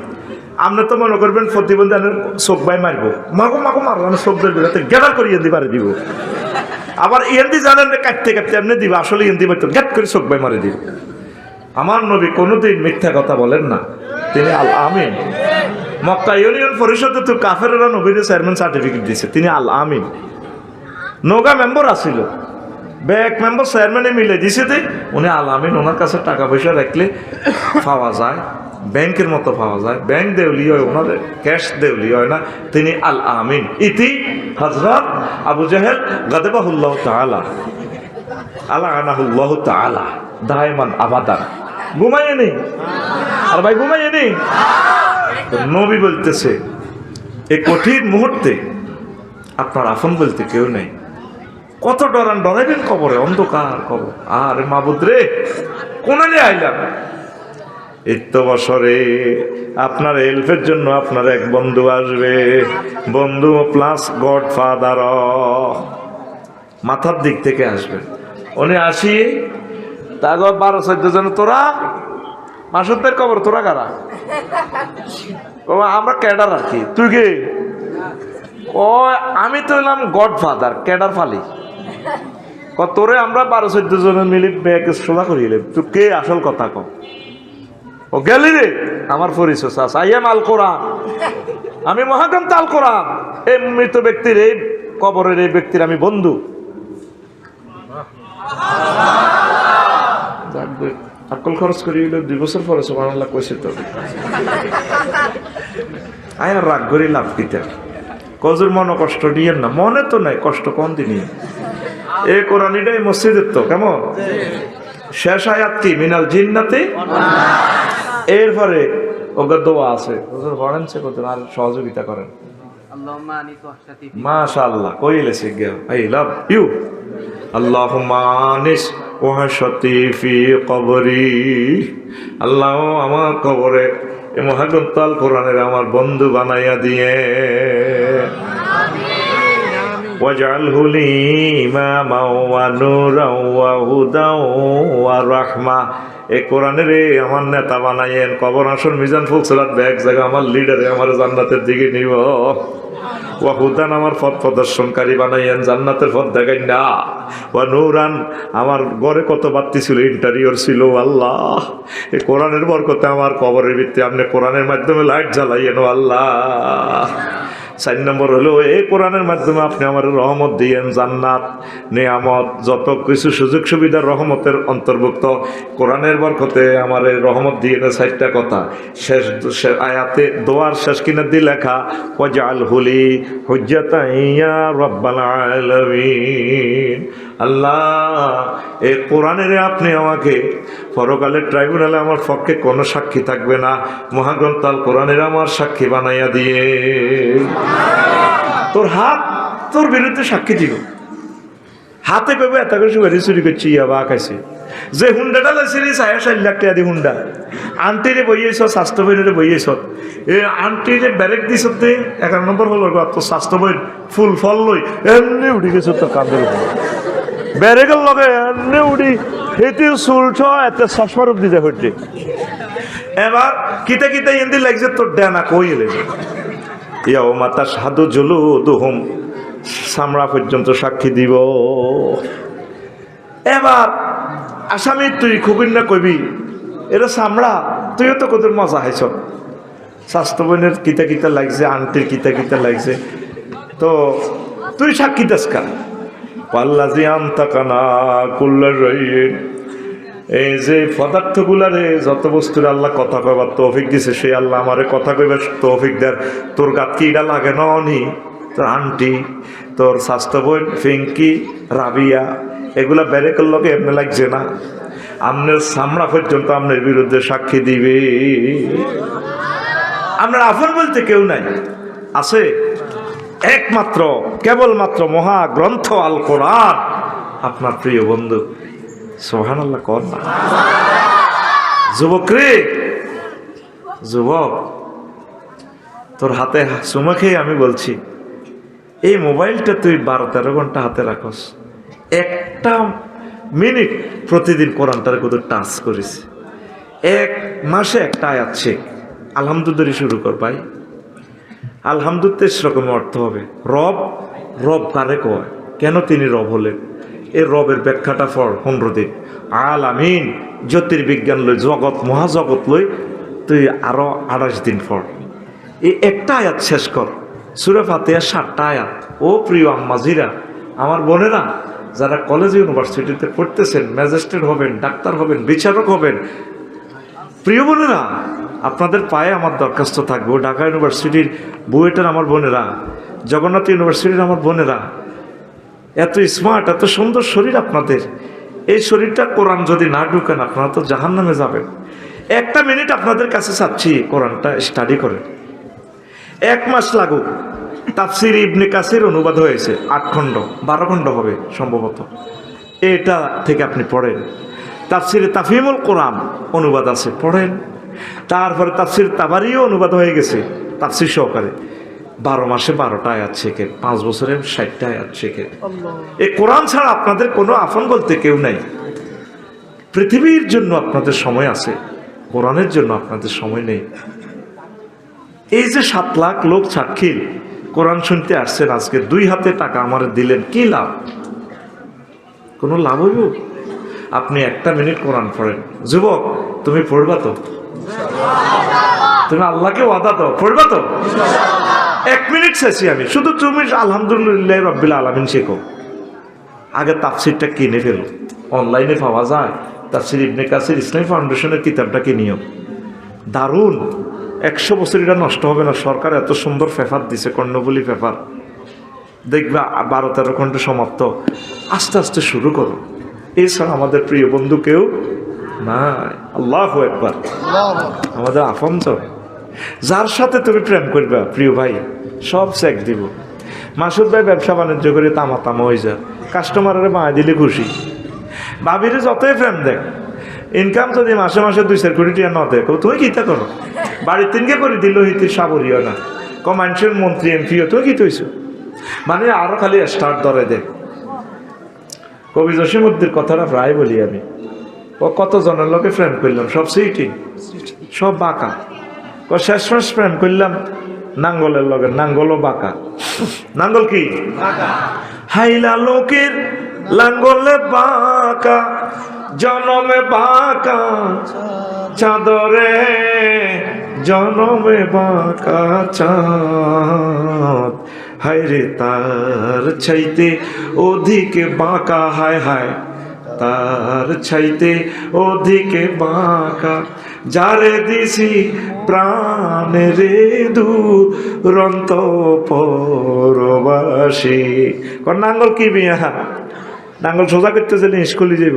আপনি তো মনে করবেন প্রতিবন্ধী আনের চোখ বাই মারবো, মাগো মাগো মারবো আমি চোখ ধরবি রাতে গেদার করে এন্দি পারে দিব, আবার এন্দি জানেন কাটতে কাটতে এমনি দিব, আসলে এন্দি পারতেন গ্যাট করে চোখ বাই মারে দিব। আমার নবী কোনোদিন মিথ্যা কথা বলেন না, তিনি আল আমিন। মক্কা ইউনিয়ন পরিষদে তো কাফেররা নবীর চেয়ারম্যান সার্টিফিকেট দিয়েছে, তিনি আল আমিন। নৌকা মেম্বার আসিল, ব্যাংক মেম্বার চেয়ারম্যানে মিলে দিছে যে উনি আল আমিন। ওনার কাছে টাকা পয়সা রাখলে পাওয়া যায়, ব্যাংকের মতো পাওয়া যায়, ব্যাংক দেউলি হয়, ওনাদের ক্যাশ দেউলি হয় না, তিনি আল আমিন। ইতি হযরত আবু জাহেল গাদাবাহুল্লাহ তাআলা আলানাহুল্লাহ তাআলা দায়মান আবাদান। ঘুমাইয়ে নেই আর ভাই ঘুমাইয়ে নেই। নবী বলতেছে এই কঠিন মুহূর্তে আপনার আপন বলতে কেউ নেই, কত ডরাইবেন কবরে, অন্ধকার কবর। আর মাবুদ রে কোনালে আইলাম এত বছরে আপনার হেল্পের জন্য আপনার এক বন্ধু আসবে, বন্ধু প্লাস গড ফাদার মাথার দিক থেকে আসবে। উনি আসি তারপর 12-14 জন, তোরা মাসুদের কবর তোরা কারা? আমরা ক্যাডার আর কি, তুই কে? ও আমি তো এলাম গড ফাদার, ক্যাডার ফালি। তোরে আমরা 12-14 জনের মিলে ব্যাগ সোজা করিয়ে তুই কে? আসল কথা কম। ও গেলি রে আমার পরিচয় আইয়াম আল কোরআন, আমি মহাগ্রন্থ আল কোরআন, এই মৃত ব্যক্তির এই কবরের এই ব্যক্তির আমি বন্ধু। আকল খরচ করি 2 বছর পরে সুবহানাল্লাহ কইছে তো আয় রাগ করি লাভ কিতা কজুর মনে কষ্ট দিয়েন না, মনে তো নাই কষ্ট কোন দিনই। এই কোরআনিটাই মসজিদের তো কেমন শেষ আয়াত কি মিনাল জিন্নাতি, এরপরে ওগা দোয়া আছে হুজুর পড়েন সে কত আর সহযোগিতা করেন। আল্লাহুম্মা আনিস ওয়াহশাতি মাশাআল্লাহ কইলে শিখে আই লাভ ইউ। আল্লাহুম্মা আনিস ওয়াহশাতি ফি কবরি, আল্লাহ আমার কবরে এই মহাগ্রন্থ আল কোরআনের আমার বন্ধু বানাইয়া দিয়ে ওয়াজআলহু লি ইমামান ওয়া নূরান ওয়া হুদান ওয়া রাহমা, এই কোরআনের আমার নেতা বানাইয়েন, কবর আসর মিজান ফুলসিরাত এক জায়গা আমার লিডারে আমার জান্নাতের দিকে নিব। ওয়া হুদান আমার পথ প্রদর্শনকারী বানাইয়েন, জান্নাতের পথ দেখাই না। ওয়া নূরান আমার ঘরে কত বাতি ছিল, ইন্টারিয়র ছিল, আল্লাহ এই কোরআনের বরকতে আমার কবরের ভিত্তি আপনি কোরআনের মাধ্যমে লাইট জ্বালাইয়েন আল্লাহ। 4 নম্বর হলো এই কোরআনের মাধ্যমে আপনি আমার রহমত দিয়েন, জান্নাত নিয়ামত যত কিছু সুযোগ সুবিধার রহমতের অন্তর্ভুক্ত কোরআনের বরকতে আমার রহমত দিয়ে 4টা কথা শেষ আয়াতে দোয়ার শেষ কিনা দিয়ে লেখা ওয়াজআলহু লি হুজ্জাতান ইয়া রাব্বাল আলামিন। আল্লাহ এই কোরআনের আপনি আমাকে পরকালের ট্রাইব্যুনালে আমার পক্ষে কোনো সাক্ষী থাকবে না, মহাগ্রন্থ আল কোরআনের আমার সাক্ষী বানাইয়া দিয়ে তোর হাত তোর বিরুদ্ধে সাক্ষী দিব। হাতে কবে এত করে সুপারি চুরি করছি ইয়াবা খাইছে, যে হুন্ডাটা লাইছিলি 4.5 লাখ টাকা দিয়ে হুন্ডা, আন্টিরে বইয়েছ স্বাস্থ্য বইরে বইয়েছ, এই আন্টিরে ব্যারেক দিছ 11 নম্বর হল তোর স্বাস্থ্য বই ফুল ফল লই এমনি উঠি গেছ তোর কাঁধের উপর, ব্যারেকের লগে এমনি উঠি এটি চুলছ এত চশমার উপ দিয়ে হইতে। এবার কিতে কিতে এমনি লাগছে তোর ডেনা কই এলে ইয়াও মাতা সাধু জলু দুহম চামড়া পর্যন্ত সাক্ষী দিব। এবার আসামি তুই খুবিন না কবি এটা চামড়া, তুইও তো কত মজা হাইছ, স্বাস্থ্য বোনের কিতা কিতা লাগছে, আন্টির কিতা কিতা লাগছে, তো তুই সাক্ষী দাসকা পাল্লাজি আনতাকানা কুল্লার রহিন। এই যে পদার্থগুলারে যত বস্তুর আল্লাহ কথা কইবার তৌফিক দিছে, সেই আল্লাহ আমারে কথা কইবার তৌফিক দেয়। তোর গাত কি এটা লাগে না অনি, তোর আন্টি, তোর স্বাস্থ্য বোন ফিঙ্কি, রাবিয়া, এগুলা বেড়ে করলো এমনি লাগছে না? আপনার সামরা পর্যন্ত আপনার বিরুদ্ধে সাক্ষী দিবে। আপনার আফন বলতে কেউ নাই, আছে একমাত্র কেবলমাত্র মহাগ্রন্থ আল কোরআন, আপনার প্রিয় বন্ধু। সুবহানাল্লাহ কর না। যুবক রে, যুবক, তোর হাতে চুমা খেয়ে আমি বলছি, এই মোবাইলটা তুই 12-13 ঘন্টা হাতে রাখস, একটা মিনিট প্রতিদিন কোরআনটার কত টাচ করিস, এক মাসে একটা আয়াত শেখ, আলহামদুলিল্লাহ শুরু কর ভাই। আলহামদুলিল্লাহ সেরকম অর্থ হবে। রব, রব কারে কয়, কেন তিনি রব হলেন, এই রবের ব্যাখ্যাটা পড় 15 দিন। আলামিন, জ্যোতির্বিজ্ঞান লই, জগৎ মহাজগৎ লই, তুই আরো 28 দিন পড়। এই একটা আয়াত শেষ কর। সূরা ফাতিহা 7টা আয়াত। ও প্রিয় আম্মাজিরা, আমার বোনেরা, যারা কলেজ ইউনিভার্সিটিতে পড়তেছেন, ম্যাজিস্ট্রেট হবেন, ডাক্তার হবেন, বিচারক হবেন, প্রিয় বোনেরা, আপনাদের পায়ে আমার দরখাস্ত থাকবে। ঢাকা ইউনিভার্সিটির বুয়েটের আমার বোনেরা, জগন্নাথ ইউনিভার্সিটির আমার বোনেরা, এত স্মার্ট, এত সুন্দর শরীর আপনাদের, এই শরীরটা কোরআন যদি না ঢুকেন আপনারা তো জাহান্নামে যাবেন। একটা মিনিট আপনাদের কাছে চাচ্ছি, কোরআনটা স্টাডি করেন। 1 মাস লাগুক। তাফসির ইবনে কাসির অনুবাদ হয়েছে 8 খণ্ড, 12 খণ্ড হবে সম্ভবত, এটা থেকে আপনি পড়েন। তাফসিরে তাফহিমুল কোরআন অনুবাদ আছে, পড়েন। তারপরে তাফসির তাবারিও অনুবাদ হয়ে গেছে তাফসির সহকারে। 12 মাসে 12টা আয়াত শেখেন, 5 বছরে 60টা আয়াত শেখেন। এই কোরআন ছাড়া আপনাদের কোনো আপন বলতে কেউ নাই। পৃথিবীর জন্য আপনাদের সময় আছে, কোরআনের জন্য আপনাদের সময় নেই। এই যে 7 লাখ লোক সাক্ষী কোরআন শুনতে আসছেন, আজকে 2 হাতে টাকা আমার দিলেন, কি লাভ? কোনো লাভ হইব? আপনি 1 মিনিট কোরআন পড়েন। যুবক, তুমি পড়বা তো? তুমি আল্লাহকে ওয়াদা দাও, পড়বা তো? 1 মিনিট শেষি আমি, শুধু তুমি আলহামদুলিল্লাহ রাব্বিল আলামিন শেখো। আগে তাফসিরটা কিনে ফেলো, অনলাইনে পাওয়া যায়। তাফসির ইবনে কাসির ইসলামী ফাউন্ডেশনের কিতাবটা কিনিও, দারুণ। 100 বছর এটা নষ্ট হবে না। সরকার এত সুন্দর পেপার দিছে, কর্ণবলী পেপার, দেখবা 12-13 ঘন্টা সমাপ্ত। আস্তে আস্তে শুরু করো। এছাড়া আমাদের প্রিয় বন্ধু কেউ নাই। আল্লাহু আকবার। আমাদের আফমজন, যার সাথে তুমি প্রেম করবা প্রিয় ভাই, সব চেক দিব। মাসুদ ভাই ব্যবসা বাণিজ্য করে তামা হয়ে যায়, কাস্টমারের মায়া দিলে খুশি। ভাবিরে যতই প্রেম দেখ, ইনকাম যদি মাসে মাসে 2-4 কোটি টাকা না দেখ, তুমি কিতা করো? বাড়ির তিনকে করে দিল হিতে সাবরিও না, কমান্ডের মন্ত্রী এমপিও, তুমি কি তৈছো? মানে আরো খালি স্টার্ট ধরে দেখ। কবি জসিমউদ্দিনের কথাটা প্রায় বলি আমি। ও কত জনের লোকে প্রেম করলাম, সব সিটিং, সব বাঁকা। শেষ প্রেম করলাম নাঙ্গলের লগে, নাঙ্গলও বাঁকা। নাঙ্গল কি? হাইলা লোকের লাঙ্গলে বাঁকা, জনমে বাঁকা চাঁদরে, জনমে বাঁকা চাঁদ। হায়রে তার চাইতে অধিকে বাঁকা, হায় হায় তার চাইতে অধিকে বাঁকা, যারে দিছি প্রাণেরে দুরন্ত পরবাসী। নাঙ্গল কি বিয়া? নাঙ্গল সোজা করতে গেলে স্কুলে যাইব।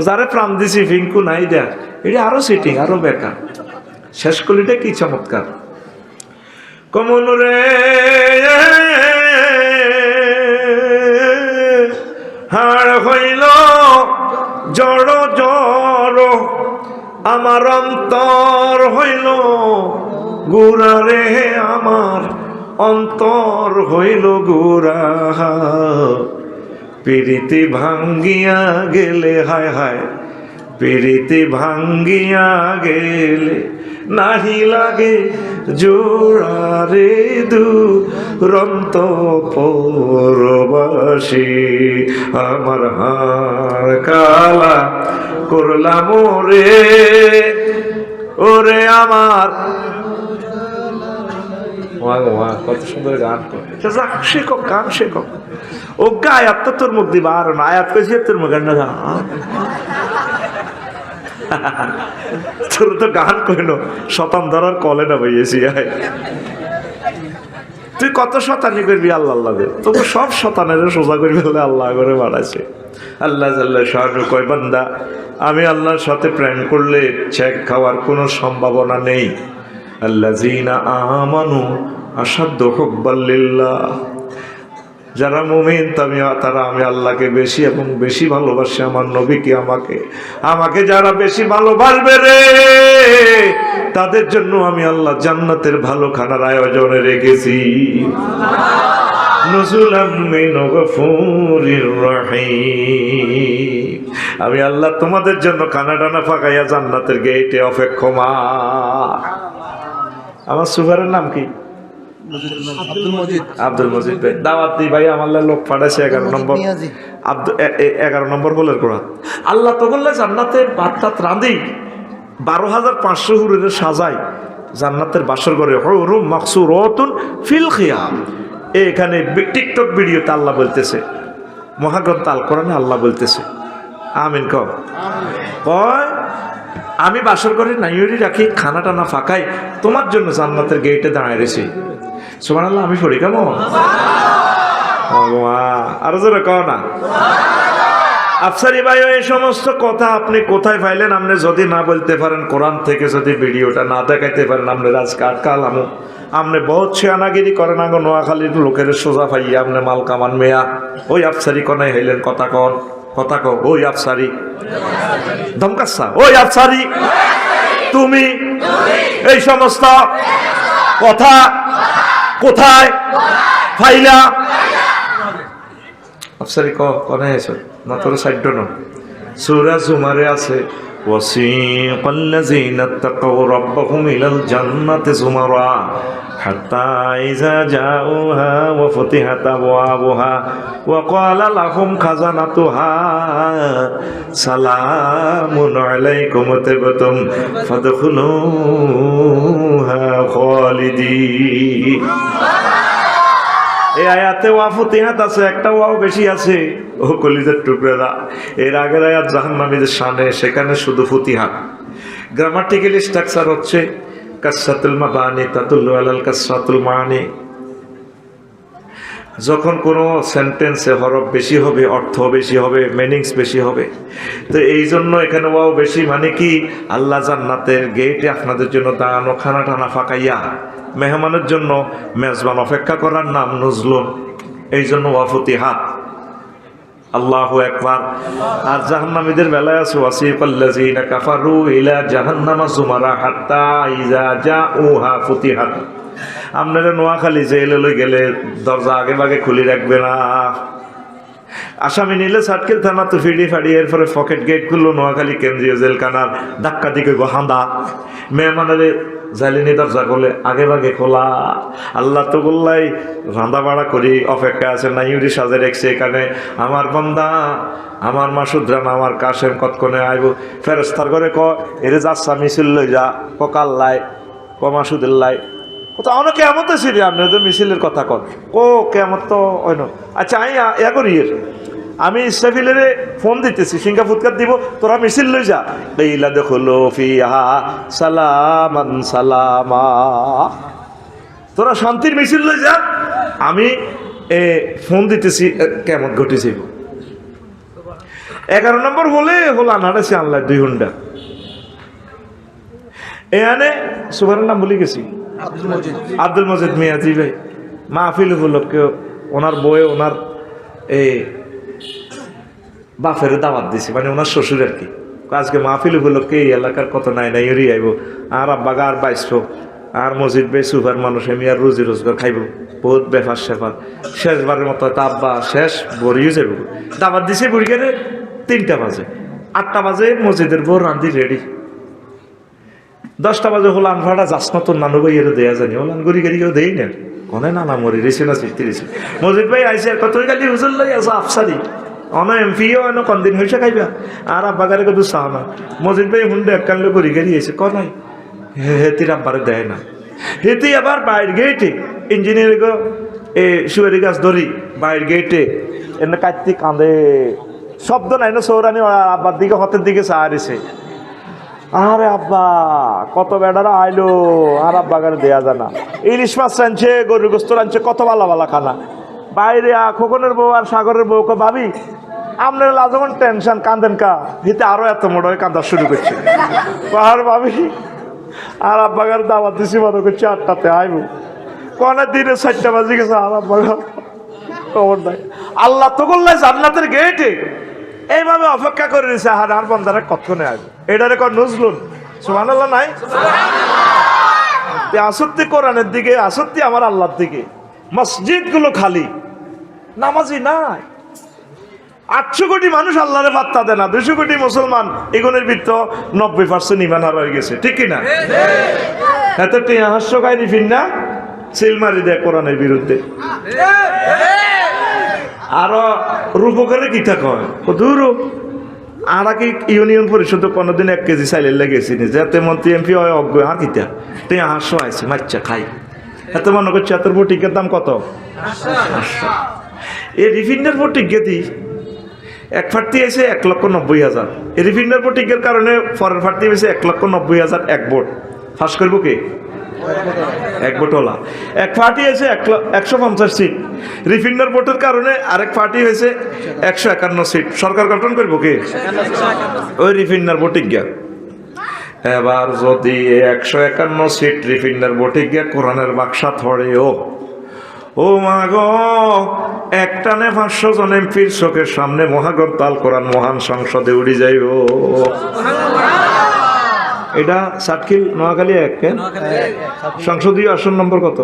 যারে প্রাণ দিছি ফিঙ্কু নাই দেখ, এটা আরো সিটিং, আরো বেকার। শেষ কলিটা কি চমৎকার। কমন রে হাড় হইল জড় জড়, আমার অন্তর হইল গুড়া রে, আমার অন্তর হইল গুড়া। পিরিতি ভাঙ্গিয়া গেলে, হায় হায় পিরিতি ভাঙ্গিয়া গেলে, নাহি লাগে জোড়ারে দুরন্ত পরবাসী। আমার হাড় কালা করলাম রে, ওরে আমার কত সুন্দর গান করে। যাক শেখো, গান শেখো। ও আয়াত তো তোর মুখ দিবা আর না, আয়াত কইছে তোর মুখ না গান। তোর তো গান কইল শতান ধরার কলে না বইয়েছি। তুই কত শতানি করবি আল্লাহ আল্লাহ, তবু সব শতানের সোজা করবি আল্লাহ করে বাড়াইছে। আল্লাহ জাল্লাহ শাহরু কয় বান্দা, আমি আল্লাহর সাথে প্রেম করলে চেক খাওয়ার কোনো সম্ভাবনা নেই। আল্লাযীনা আমানু আশাদ্দু হুব্বাল লিল্লাহ, যারা মুমিন তারা আমি আল্লাহকে বেশি এবং বেশি ভালোবাসে, আমার নবীকে আমাকে যারা বেশি ভালোবাসবে রে, তাদের জন্য আমি আল্লাহ জান্নাতের ভালো খানার আয়োজনে রেখেছি। নুজুলাম মিন গফুরির রহিম, আমি আল্লাহ তোমাদের জন্য খানা টানা ফাঁকাইয়া জান্নাতের গেটে অপেক্ষমান। আমার সুপারের নাম কি? আব্দুল মজিদ ভাই। দাওয়াত দিই ভাই, আমার লোক পাঠাইছে 11 নম্বর 11 নম্বর বলের কোরআন। আল্লাহ তো বললে জান্নাতের ভাত টাত রাঁধি 12,500 হুরের সাজাই জান্নাতের বাসর ঘরে হুরুম মাকসুরাতুন ফিল খিয়াম। এখানে টিকটক ভিডিওতে আল্লাহ বলতেছে, মহাগ্রন্থ আল কোরআনে আল্লাহ বলতেছে, আমিন কও। কয় আমি বাসর ঘরে নাইরি রাখি, খানা টানা ফাঁকাই, তোমার জন্য জান্নাতের গেটে দাঁড়ায় রয়েছি। সুবহানাল্লাহ, আমি পড়ি কেমন? আরো জোরে কও না। আফসারি ভাই, এই সমস্ত কথা আপনি কোথায় পাইলেন? আপনি যদি না বলতে পারেন, কোরআন থেকে যদি ভিডিওটা না দেখাইতে পারেন, আপনি রাজকে আটকালামো। আপনি বহুত ছিয়ানাগিরি করেন, আগে নোয়াখালীর লোকের সোজা পাইয়া আপনি মাল কামান মেয়া। ওই আফসারি কনে হইলেন কথা কন, কথা কও। ওই আফসারি ধমকাচ্ছা, ওই আফসারি তুমি এই সমস্ত কথা কোথায় ফাইলা? আফসারি কনে এসো না, তোর সাইড ন। সূরা জুমারে আছে, ওয়াসিকাল্লাযীনা তাকাউ রাব্বাহুম ইলাল জান্নাতি যুমারা হাত্তা ইযা জাউহা ওয়া ফুতিহাত আবওয়াবুহা ওয়া ক্বালা লাহুম খাজানাতুহা সালামুন আলাইকুম তিবতুম ফাদখুলুহা খালিদিন। এই আয়াতে ওয়া ফুতিহাত আছে, একটা ওয়াও বেশি আছে। ও কলিজার টুকরা, এর আগের আয়াত জাহান্নামীদের শানে, সেখানে শুধু ফুতিহাত। গ্রামাটিক্যাল স্ট্রাকচার হচ্ছে কাসরাতুল মাবানি তাদুল্লু আলাল কাসরাতুল মানি। যখন কোনো সেন্টেন্সে হরফ বেশি হবে, অর্থ বেশি হবে, মিনিংস বেশি হবে, তো এই জন্য এখানে ওয়াও বেশি। মানে কি, আল্লাহ জান্নাতের গেটে আপনাদের জন্য দাঁড়ানো, খানা টানা ফাঁকাইয়া মেহমানের জন্য মেজবান অপেক্ষা করার নাম নজলুন, এই জন্য ওয়া ফুতিহাত। আল্লাহু আকবার। আর জাহান্নামীদের বেলায় আছে, ওয়াসিকাল্লাযীনা কাফারু ইলা জাহান্নামা যুমারা হাত্তা ইযা জাউহা ফুতিহাত। আপনারা নোয়াখালী জেলে লই গেলে দরজা আগে ভাগে খুলে রাখবে না। আসামি নিলে সাটকেল থানা তো ফিডি ফাড়ি, এরপরে পকেট গেট খুললো নোয়াখালী কেন্দ্রীয় জেলখানার, ধাক্কা দিকে হাঁদা। মেহমানের জালিনি দরজা করলে আগে ভাগে খোলা। আল্লাহ তো বললাই রাঁধা বাড়া করি অপেক্ষা আছে, নাইউরি সাজে রেখছে এখানে। আমার বান্দা, আমার মাসুদ্রান, আমার কাশেম কতক্ষণে আইব। ফেরেস্তার করে এরে যাচ্ছা মিছিল লই যা, কাল্লাই মাসুদের লাই কোথাও অনেক কেমন তো ছিল। আপনি তো মিছিলের কথা কন, কেমন তো ওই ন। আচ্ছা আমি ইয়া করি, আমি ইসরাফিলের ফোন দিতেছি, সিঙ্গা ফুৎকার দিব, তোরা মিছিল লই যা। এইলা দেখলো ফিহা সালামান সালামা, তোরা শান্তির মিছিল লই যা, আমি ফোন দিতেছি কেমন ঘটে যাইব। 11 নম্বর হলে আনাড়েছে আনলাই 2 ঘন্টা। এখানে সুভারের নাম ভুলে গেছি, আব্দুল মজিদ মিয়াজি ভাই। মাহফিল উপলক্ষে ওনার বয়ে ওনার বাপের দাওয়াত দিছে, মানে ওনার শ্বশুর আর কি। আজকে মাহফিল উপলক্ষে এই এলাকার কত নাই আইব, আর আব্বাগা আর 2200, আর মসজিদ ভাই সুপার মানুষ, আমি আর রুজি রোজগার খাইব, বহুত বেফার সেফার। শেষবারের মতো হয়তো আব্বা শেষ বড়িও যাব। দাওয়াত দিছে বুড়িগারে 3টা বাজে, 8টা বাজে মসজিদের বউ রান্ধি রেডি। 10টা বাজে হলান ভাড়া যাস না তোর নানু ভাই এর দেয়া জানি, হলান গড়ি গাড়ি কেউ দেই না, কনে নানা মরি রেছে না চিঠি রেছে। মসজিদ ভাই আইসে কত গালি হুজুর লাই আসা আফসারি অন এমপিও অন কনদিন হয়েছে খাইবা, আর আব্বাগারে কত চাও না। মসজিদ ভাই হুন্ডে এক কানলে গড়ি গাড়ি আইসে নাই, হেতির আব্বারে দেয় না। হেতে আবার বাইর গেটে ইঞ্জিনিয়ার গো এ সুয়ারি গাছ ধরি বাইর গেটে এনে কাটতে কাঁদে শব্দ নাই না সৌরানি আব্বার দিকে হতের দিকে চাহারিছে আরে আব্বা কত বেড়ারা আইলো আর আব্বা গানে দেয়া জানা ইলিশ মাছ রাঁধছে গরুর গোস্ত রাঁধছে কত ভালো ভালো খানা বাইরে খোকনের বউ আর সাগরের বউ কে ভাবি আপনার লাজমান টেনশন কাঁদেন কা হিতে আরো এত মোড় হয়ে কাঁদা শুরু করছে আর ভাবি আর আব্বা গানে দাওয়াত দিছি মনে করছে 8টাতে আইব কনের দিনে 4টা বাজে গেছে আর আব্বা খবর নাই আল্লাহ তো করলে জান্নাতের গেটে এইভাবে অপেক্ষা করে দিয়েছে আর বন্ধারা কতক্ষণে আসবে এটারে কর নজরুল সুবহানাল্লাহ নাই আসত্তি কোরআনের দিকে আসত্তি আমার আল্লাহর দিকে মসজিদ গুলো খালি নামাজি নাই 800 কোটি মানুষ আল্লাহরে পাত্তা দেয় না 200 কোটি মুসলমান এগুনের ভিতর 90% ইমান হারা হয়ে গেছে ঠিক কিনা এত হাস্য কাহিনী ফির না সিলমারি দেয় কোরআনের বিরুদ্ধে আরো রূপকারে কিতা কয় দূর আর কি ইউনিয়ন পরিষদ কোনোদিন 1 কেজি চাইলে লেগেছি যাতে মন্ত্রী এমপি হয় অজ্ঞ আর কিতা তুই হাসো আছে মাচ্চা খাই এত মনে করছে এত বটিকের দাম কত এই রিফিন্ডার বটিকে দি এক ফাটি আছে 1,90,000 এই রিফিন্ডার বটিকের কারণে পরের ফাটি হয়েছে 1,90,000 এক ভোট ফাঁস করবো কে এক ভোটওয়ালা এক পার্টি হয়েছে 150 সিট রিফিন্ডার ভোটের কারণে আরেক পার্টি হয়েছে 151 সিট সরকার গঠন করবো কে ওই রিফিন্ডার ভোটে গিয়া এবার যদি 151 সিট রিফিন্ডার ভোটে গিয়া কোরআনের বাক্সা ধরে ও মা গো একটানে 500 জন এমপির চোখের সামনে মহাগ্রন্থাল কোরআন মহান সংসদে উড়ি যাইব এটা সাতখিল নোয়াখালী 1 সংসদীয় আসন নম্বর কত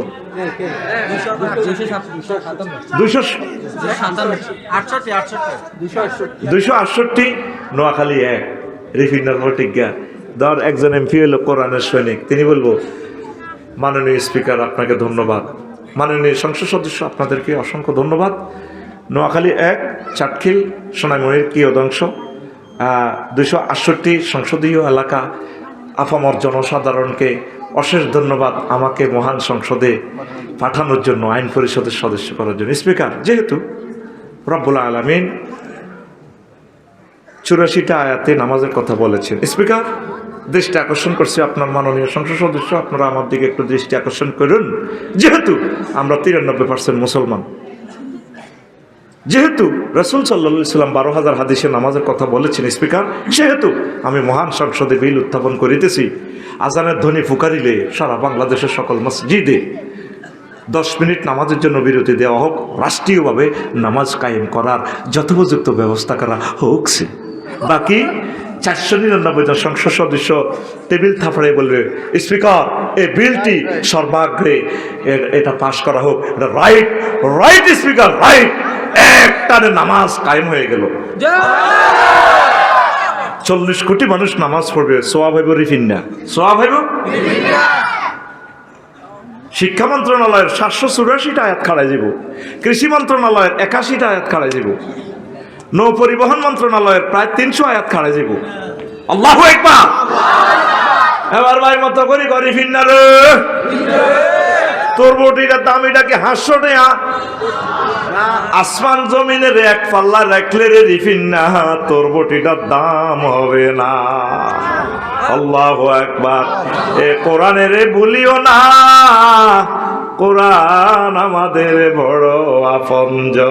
268 নোয়াখালী 1 রিফিন্ডার ভোটিজ্ঞা ধর একজন এমপি হলো কোরআনের সৈনিক তিনি বলবো মাননীয় স্পিকার আপনাকে ধন্যবাদ মাননীয় সংসদ সদস্য আপনাদেরকে অসংখ্য ধন্যবাদ নোয়াখালী 1 চাটখিল সোনাইমুড়ির কিয়দংশ 268 সংসদীয় এলাকা আপামর জনসাধারণকে অশেষ ধন্যবাদ আমাকে মহান সংসদে পাঠানোর জন্য আইন পরিষদের সদস্য করার জন্য স্পিকার যেহেতু রব্বুল আলামিন 84টা আয়াতে নামাজের কথা বলেছেন স্পিকার দৃষ্টি আকর্ষণ করছে আপনার মাননীয় সংসদ সদস্য আপনারা আমার দিকে একটু দৃষ্টি আকর্ষণ করুন যেহেতু আমরা 93% মুসলমান যেহেতু রাসূল সাল্লাল্লাহু আলাইহি ওয়াসাল্লাম 12,000 হাদিসে নামাজের কথা বলেছেন স্পিকার সেহেতু আমি মহান সংসদে বিল উত্থাপন করিতেছি আজানের ধ্বনি ফুকারিলে সারা বাংলাদেশের সকল মসজিদে 10 মিনিট নামাজের জন্য বিরতি দেওয়া হোক রাষ্ট্রীয়ভাবে নামাজ কায়েম করার যথোপযুক্ত ব্যবস্থা করা হোক বাকি 499 জন সংসদ সদস্য টেবিল থাপড়ে বলবে স্পিকার এই বিলটি সর্বাগ্রে এটা পাশ করা হোক এটা রাইট রাইট স্পিকার রাইট একটানে নামাজ কায়েম হয়ে গেল 40 কোটি মানুষ নামাজ পড়বে সোয়াব হইব রিফিন্না সোয়াব হইব শিক্ষা মন্ত্রণালয়ের 784টা আয়াত খাড়াই যাব কৃষি মন্ত্রণালয়ের 81টা আয়াত খাড়াই যাব নৌ পরিবহন মন্ত্রণালয়ের প্রায় 300 আয়াত খাড়াই যাব আল্লাহু আকবার এবার ভাই মতো করি গরি ফিন্নার তোর বটিটার দাম এটা কি 500 টাকা আসমান জমিনের এক পাল্লা রাখলে রে রিফিন্না তোর বটিটার দাম হবে না আল্লাহু আকবার এ কোরআনের ভুলিও না কোরআন আমাদের বড় আপনজন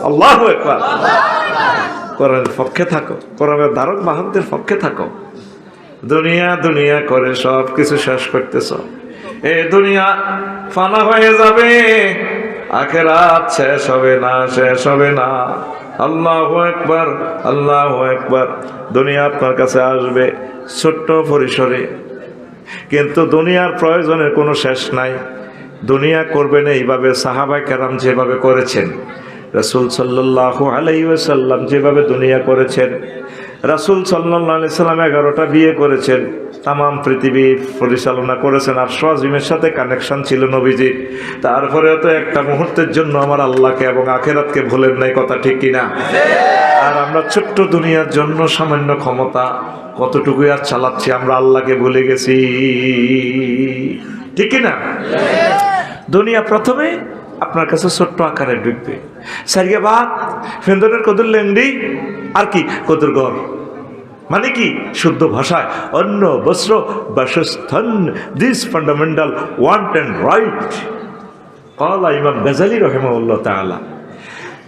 আল্লাহু আকবার কোরআনের পক্ষে থাকো কোরআনের ধারক বাহকদের পক্ষে থাকো দুনিয়া দুনিয়া করে সব কিছু শেষ করতেছ এই দুনিয়া ফানা হয়ে যাবে আখিরাত শেষ হবে না শেষ হবে না আল্লাহু আকবার আল্লাহু আকবার দুনিয়া আপনার কাছে আসবে ছোট্ট পরিসরে কিন্তু দুনিয়ার প্রয়োজনের কোনো শেষ নাই দুনিয়া করবেন এইভাবে সাহাবায়ে কেরাম যেভাবে করেছেন রাসূল সাল্লাল্লাহু আলাইহি ওয়াসাল্লাম যেভাবে দুনিয়া করেছেন রাসূল সাল্লাল্লাহু আলাইহি সাল্লাম 11টা বিয়ে করেছেন, তাম পৃথিবী পরিচালনা করেছেন, আর আজিমের সাথে কানেকশন ছিল নবীজির। তারপরেও তো একটা মুহূর্তের জন্য আমার আল্লাহকে এবং আখিরাতকে ভুলেন নাই, কথা ঠিক কিনা? আর আমরা ছোট্ট দুনিয়ার জন্য সামান্য ক্ষমতা কতটুকুই আর চালাচ্ছি, আমরা আল্লাহকে ভুলে গেছি, ঠিক কিনা? দুনিয়া প্রথমে আপনার কাছে ছোট্ট আকারে ঢুকবে, সারিয়া বাদ ফেন্দনের কদর লেংডি আর কি কদর ঘর, মানে কি শুদ্ধ ভাষায় অন্ন বস্ত্র বাসস্থান, this fundamental want and right. কলা ইমাম গাজালি রহিমাহুল্লাহ তাআলা,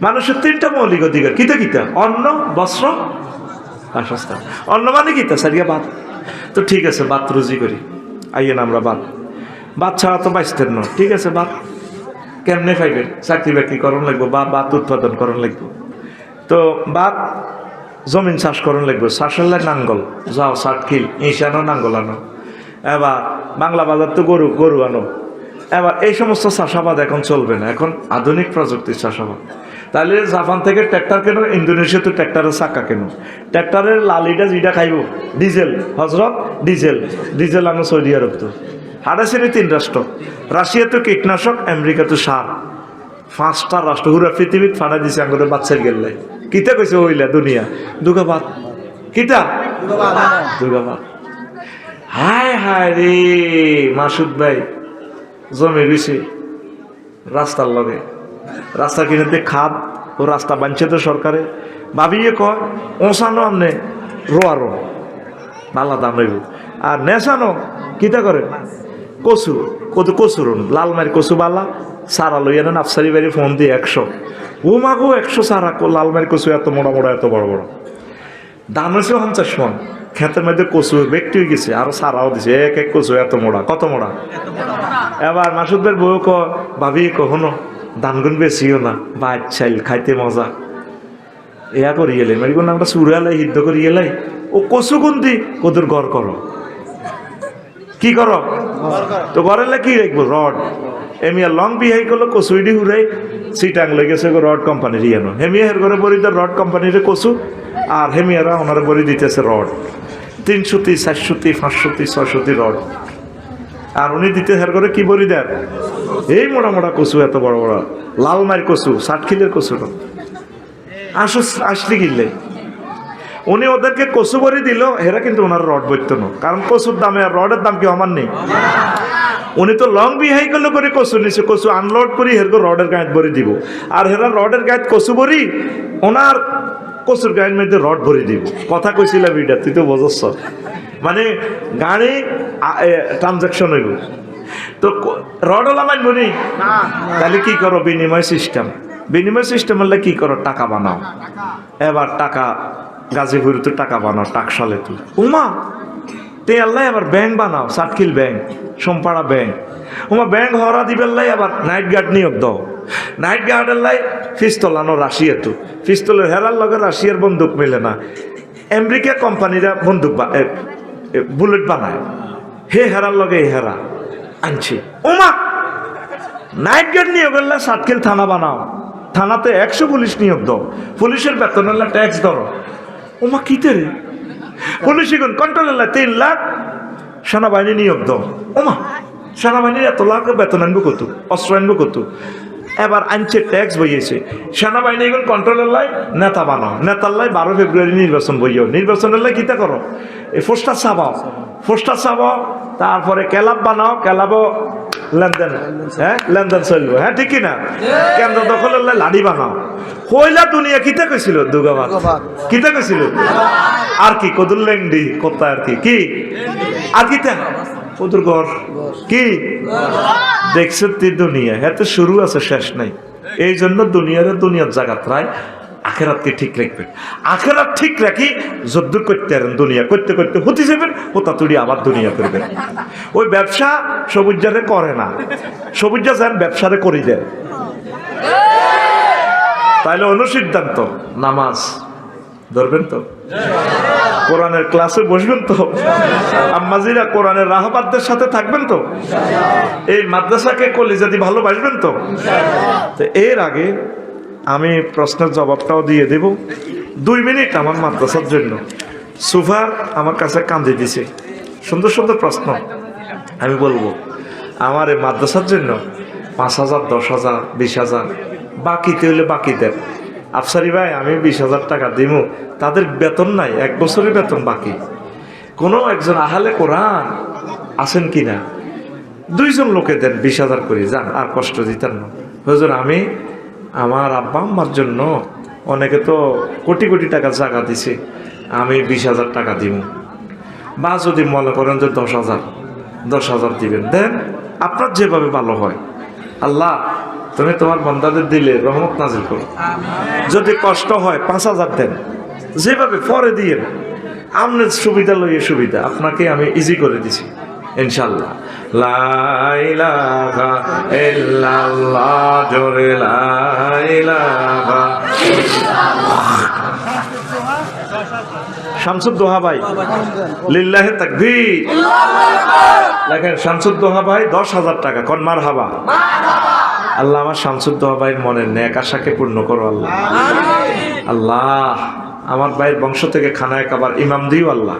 মানুষের 3টা মৌলিক অধিকার, কিতা কিতা? অন্ন, বস্ত্র, বাসস্থান। অন্ন মানে কিতা? সারিয়া বাদ। তো ঠিক আছে, বাদ রুজি করি, আইয়েন আমরা বাদ, বাদ ছাড়া তো বাঁচতেন না, ঠিক আছে বাদ কেমনে পাইবেন? চাকরি বাকরি করণ লাগবো, বা বাদ উৎপাদন করণ লাগবো, তো বাদ জমিন চাষ করণ লাগবো, চাষের লাই নাঙ্গল, যাও সাতকিল ইঁশ আনো, নাঙ্গল আনো, এবার বাংলা বাজার তো গরু গরু আনো। এবার এই সমস্ত চাষাবাদ এখন চলবে না, এখন আধুনিক প্রযুক্তির চাষাবাদ। তাহলে জাপান থেকে ট্র্যাক্টর কেন, ইন্দোনেশিয়া তো ট্র্যাক্টরের চাকা কেন, ট্র্যাক্টরের লালিটা যেটা খাইব ডিজেল, হজরত ডিজেল, ডিজেল আনো সৌদি আরব তো, হারাইছেনি 3 রাষ্ট্র, রাশিয়া তো কীটনাশক, আমেরিকা তো সার, 5টা রাষ্ট্র পুরা পৃথিবীত ফাড়া দিছে আমাদের বাচ্চার গেলে। কিতা কইছে হইলা দুনিয়া দুগাবাদ, কিতা দুগাবাদ। হায় হায় রে মাসুদ ভাই, জমে গেছে রাস্তার লগে, রাস্তা কিনেতে খাদ ও রাস্তা বানছে তো সরকারে, ভাবিয়ে কয় ওসানো আমনে রোয়ারো বালা দাম রইব, আর নেশানো কিতা করে কচু, কত কচুর লালমারি কচু বালা সারা লইয়া নেন, আফসারি বাড়ি ফোন দিয়ে 100, ও মাগো 100 সারা লালমারি কচু, এত মোটা মোটা, এত বড় বড়, দাম হয়েছে 50 মন। ক্ষেতের মধ্যে কচু ব্যক্তি হয়ে গেছে, আরো সারাও দিছে, এক এক কচু এত মোড়া, কত মোড়া। এবার মাসুদ ভাই বউ ভাবি কখনো ধানগুন বেশিও না, বাইর চাইল খাইতে মজা, এয়া করি এলে মেরিগুন আমরা চুড়ালাই সিদ্ধ করি এলাই, ও কচু গুন্দি কদুর গড় করো, কি করো তো ঘরেলে কি রাখবো রড, এমিয়া লং বিহাই করলো কচুইডি হুরাই সিটাং লই গেছে রড কোম্পানির ইয়ানো, হেমিয়া হের ঘরে বরি রড কোম্পানির কচু, আর হেমিয়ারা ওনারা বরি দিতেছে রড 300, 400, 500, 600 রড, আর উনি দিতে হের ঘরে কি বরি দেন এই মোটা মোটা কচু, এত বড় বড় লালমারি কচু, 60 কিলের কচু আসলে কিনলে উনি ওদেরকে কচু বরি দিল, হেরা কিন্তু ওনার রড বইত না, কারণ কচুর দামে আর রডের দাম কি আমার নেই। উনি তো লং বিহাই করলে করে কচু নিছে, কচু আনলোড করি হেরকো রডের গায়ে ভরি দিব, আর হেরা রডের গায়ে কচু ভরি, ওনার কচুর গায়ের মধ্যে রড ভরি দিব। কথা কইছিলাম এটা, তুই তো বোঝস, মানে গাড়ি ট্রানজাকশন হইব তো রড ওলা মানব নি, তাহলে কি করো বিনিময় সিস্টেম, বিনিময় সিস্টেম হলে কি করো টাকা বানাও, এবার টাকা গাজীপুর তো টাকা বানাও, টাকশালে তুই উমা তে আল্লাহ এবার ব্যাংক বানাও, সাতকিল bank, Sompara bank, Uma bank হরা দিবেন লাই, আবার নাইট গার্ড নিয়োগ দাও, নাইট গার্ডের লাই পিস্তল আনো, রাশিয়া তো পিস্তলের হেরার লগে রাশিয়ার বন্দুক মিলে না, আমেরিকা কোম্পানিরা বন্দুক বুলেট বানায়, হে হেরার লগে হেরা আনছে, উমা নাইট গার্ড নিয়োগ করলে সাতকিল থানা বানাও, থানাতে 100 পুলিশ নিয়োগ দাও, পুলিশের বেতন ট্যাক্স ধরো, ওমা কিতে রে পুলিশ কন্ট্রোল 3 লাখ, সেনাবাহিনী নিয়োগ দাও, ওমা সেনাবাহিনীর এত লাখ বেতন আনবো কত, অস্ত্র আনবো কত, এবার আনছে ট্যাক্স বইয়েছে, সেনাবাহিনী এখন কন্ট্রোলের লাই নেতা বানাও, নেতার লাই 12 ফেব্রুয়ারি নির্বাচন বইও, নির্বাচনের লাই কিতা করো এই পোস্টার ছাপাও, পোস্টার ছাপাও, তারপরে ক্লাব বানাও, ক্লাবও লেনদেন, হ্যাঁ লেনদেন চলবো, হ্যাঁ ঠিক কিনা, কেন্দ্র দখলের লাই লাড়ি বানাও, হইলা দুনিয়া কিতা কইছিল দুগাবাদ, কিতা কইছিল আর কি কদুর লেংডি কোথায় আর কি কি আর কিতা কদুর ঘর কি দেখছেন তুই দুনিয়া, হ্যাঁ তো শুরু আছে শেষ নাই, এই জন্য দুনিয়ার জায়গা প্রায় আখেরাতকে ঠিক রাখবেন, আখেরাত ঠিক রাখি যদ্দুর করতে পারেন, দুনিয়া করতে করতে হতে যাবেন, হোতা তুড়ি আবার দুনিয়া করবেন। ওই ব্যবসা সবুজারে করে না, সবুজা যান ব্যবসারে করি দেন, তাইলে অনুসিদ্ধান্ত নামাজ ধরবেন তো, কোরআনের ক্লাসে বসবেন তো, আম্মাজিরা কোরআনের রাহবারদের সাথে থাকবেন তো, এই মাদ্রাসাকে কলিজাতি ভালোবাসবেন তো। এর আগে আমি প্রশ্নের জবাবটাও দিয়ে দেব, 2 মিনিট আমার মাদ্রাসার জন্য সুফার আমার কাছে কান্দে দিছে, সুন্দর সুন্দর প্রশ্ন। আমি বলবো আমার এই মাদ্রাসার জন্য 5,000, 10,000, 20,000 বাকিতে হইলে বাকি দেন। আফসারি ভাই আমি 20,000 টাকা দিব, তাদের বেতন নাই, 1 বছরের বেতন বাকি। কোনো একজন আহলে কোরআন আছেন কিনা? 2 জন লোকে দেন 20,000 করে, যান আর কষ্ট দিতেন না। হুজুর আমি আমার আব্বা আম্মার জন্য, অনেকে তো কোটি কোটি টাকা জায়গা দিছে, আমি 20,000 টাকা দিব। বা যদি মনে করেন যে 10,000 দিবেন, দেন আপনার যেভাবে ভালো হয়। আল্লাহ তুমি তোমার বান্দাদের দিলে রহমত নাজিল করো। যদি কষ্ট হয় 5,000 দেন, যেভাবে পরে দিয়ে আপনার সুবিধা লইয়ে সুবিধা, আপনাকে আমি ইজি করে দিছি ইনশাল্লাহ। লা ইলাহা ইল্লাল্লাহ, জোরে লা ইলাহা। শামসুদ্দোহা ভাই লিল্লাহে তাকবীর লেখেন। শামসুদ্দোহা ভাই 10,000 টাকা, কোন মারহাবা। আল্লাহ আমার শামসুদ্দোহা ভাইয়ের মনের নেক আশাকে পূর্ণ করো আল্লাহ। আল্লাহ আমার ভাইয়ের বংশ থেকে খানায় কাবার ইমাম দিও আল্লাহ,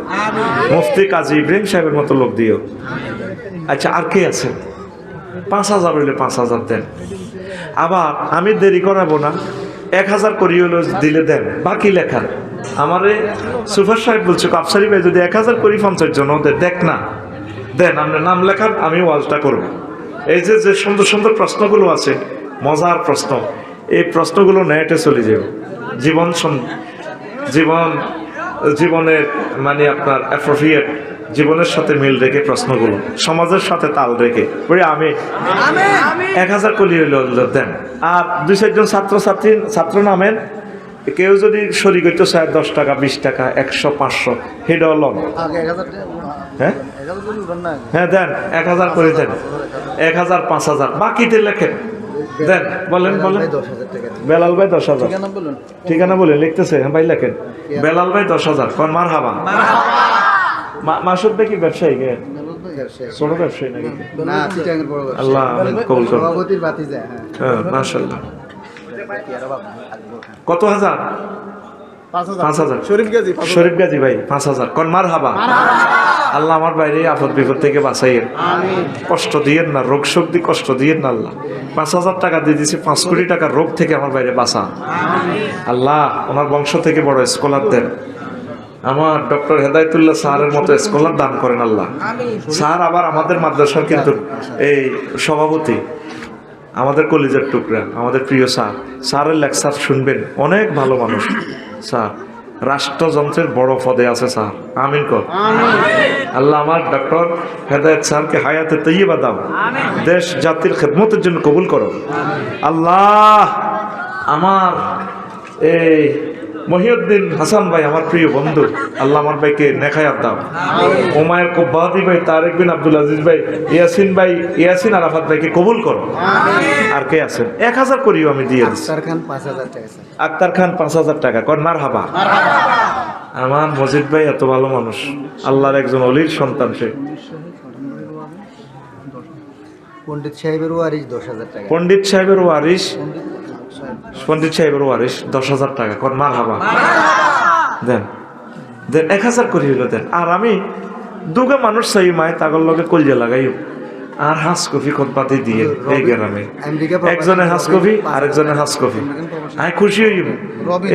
মুফতি কাজী ইব্রাহিম সাহেবের মতো লোক দিও। আচ্ছা আর কে আছে? 5,000 হইলে 5,000 দেন। আবার আমি দেরি করাবো না, 1,000 করি হলো দিলে দেন, বাকি লেখান। আমারে সুফার সাহেব বলছে আফসারি ভাই যদি 1,000 করি 50 জন ওদের দেখ না, দেন আপনার নাম লেখান, আমি ওয়াজটা করব। এই যে যে সুন্দর সুন্দর প্রশ্নগুলো আছে, মজার প্রশ্ন, এই প্রশ্নগুলো নেটে চলে যাবে। জীবনের মানে আপনার অ্যাপ্রোপ্রিয়েট, জীবনের সাথে মিল রেখে প্রশ্নগুলো, সমাজের সাথে তাল রেখে বলি আমি 1,000 কলি হইলে দেন। আর 2-4 জন ছাত্র নামেন, কেউ যদি শরীর করতে চায় 10 টাকা, 20 টাকা, 100, 500 হেডও লন। হ্যাঁ হ্যাঁ দেন, 1,000 করে দেন, 1,000, 5,000 বাকিতে লেখেন দেন। বলেন বেলাল ভাই 10,000, ঠিকানা বলেন, লিখতেছে। হ্যাঁ ভাই লেখেন বেলাল ভাই 10,000, কোন মারহাবা। মাসুদ ভাই কি ব্যবসায়ী? ছোট ব্যবসায়ী নাকি? আল্লাহ কবুল করুন। মাশাআল্লাহ। কত হাজার? 5,000। শরীফ গাজী ভাই 5,000, কোন মারহাবা। আল্লাহ আমার বাইরে আপদ বিপদ থেকে বাঁচাইয়েন, কষ্ট দিয়েন না, রোগ শক্তি কষ্ট দিয়েন না আল্লাহ। 5,000 টাকা দিয়ে দিয়েছি, 5 কোটি টাকার রোগ থেকে আমার বাইরে বাঁচা আল্লাহ। ওনার বংশ থেকে বড় স্কলার দেন, আমার ডক্টর হেদায়েতুল্লাহ স্যারের মতো স্কলার দান করেন আল্লাহ। স্যার আবার আমাদের মাদ্রাসার কিন্তু এই সভাপতি, আমাদের কলিজার টুকরা, আমাদের প্রিয় স্যার। স্যারের লেকচার শুনবেন, অনেক ভালো মানুষ স্যার, রাষ্ট্রযন্ত্রের বড় পদে আছে স্যার। আমিন কর আল্লাহ। আমার ডক্টর হেদায়েত স্যারকে হায়াতে তৈয়বা দাও, দেশ জাতির খেদমতের জন্য কবুল করো আল্লাহ। আমার এই মহিউদ্দিন হাসান ভাই আমার প্রিয় বন্ধু, আল্লাহ আমার ভাইকে নেখায়াত দাও। ওমায়ের কোব্বাদি ভাই, তারেক বিন আব্দুল আজিজ ভাই, ইয়াসিন আরাফাত ভাইকে কবুল করো। আর কে আছেন? 1,000 করিও আমি দিয়ে দিচ্ছি। আক্তার খান 5,000 টাকা, কোন মারহাবা। আমার মজিদ ভাই এত ভালো মানুষ, আল্লাহর একজন অলির সন্তান সে। পণ্ডিত সাহেবের ওয়ারিশ 10,000 টাকা, কোন মারহাবা। দেন 1,000 করি হইলো দেন। আর আমি দুগা মানুষ চাই মায় তাগর লগে কলজা লাগাইও, আর হাঁস কফি খোদবাতি দিয়ে এই গ্রামে একজনে হাঁস কফি, আরেকজনে হাঁস কফি। আমি খুশি হইম,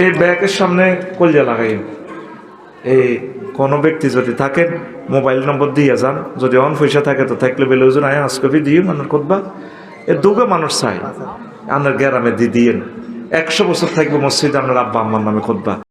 এই ব্যাগের সামনে কলজা লাগাইম। এই কোনো ব্যক্তি যদি থাকেন মোবাইল নম্বর দিয়ে যান, যদি অন পয়সা থাকে তো থাকলে বেলে ওজন আয় হাঁস কফি দিও মানুষ খোদবা। এ দুগা মানুষ চাই আপনার গ্রামে দিয়ে দিয়েন। 100 বছর থাকবে মসজিদে আপনার আব্বা আম্মার নামে খুতবা।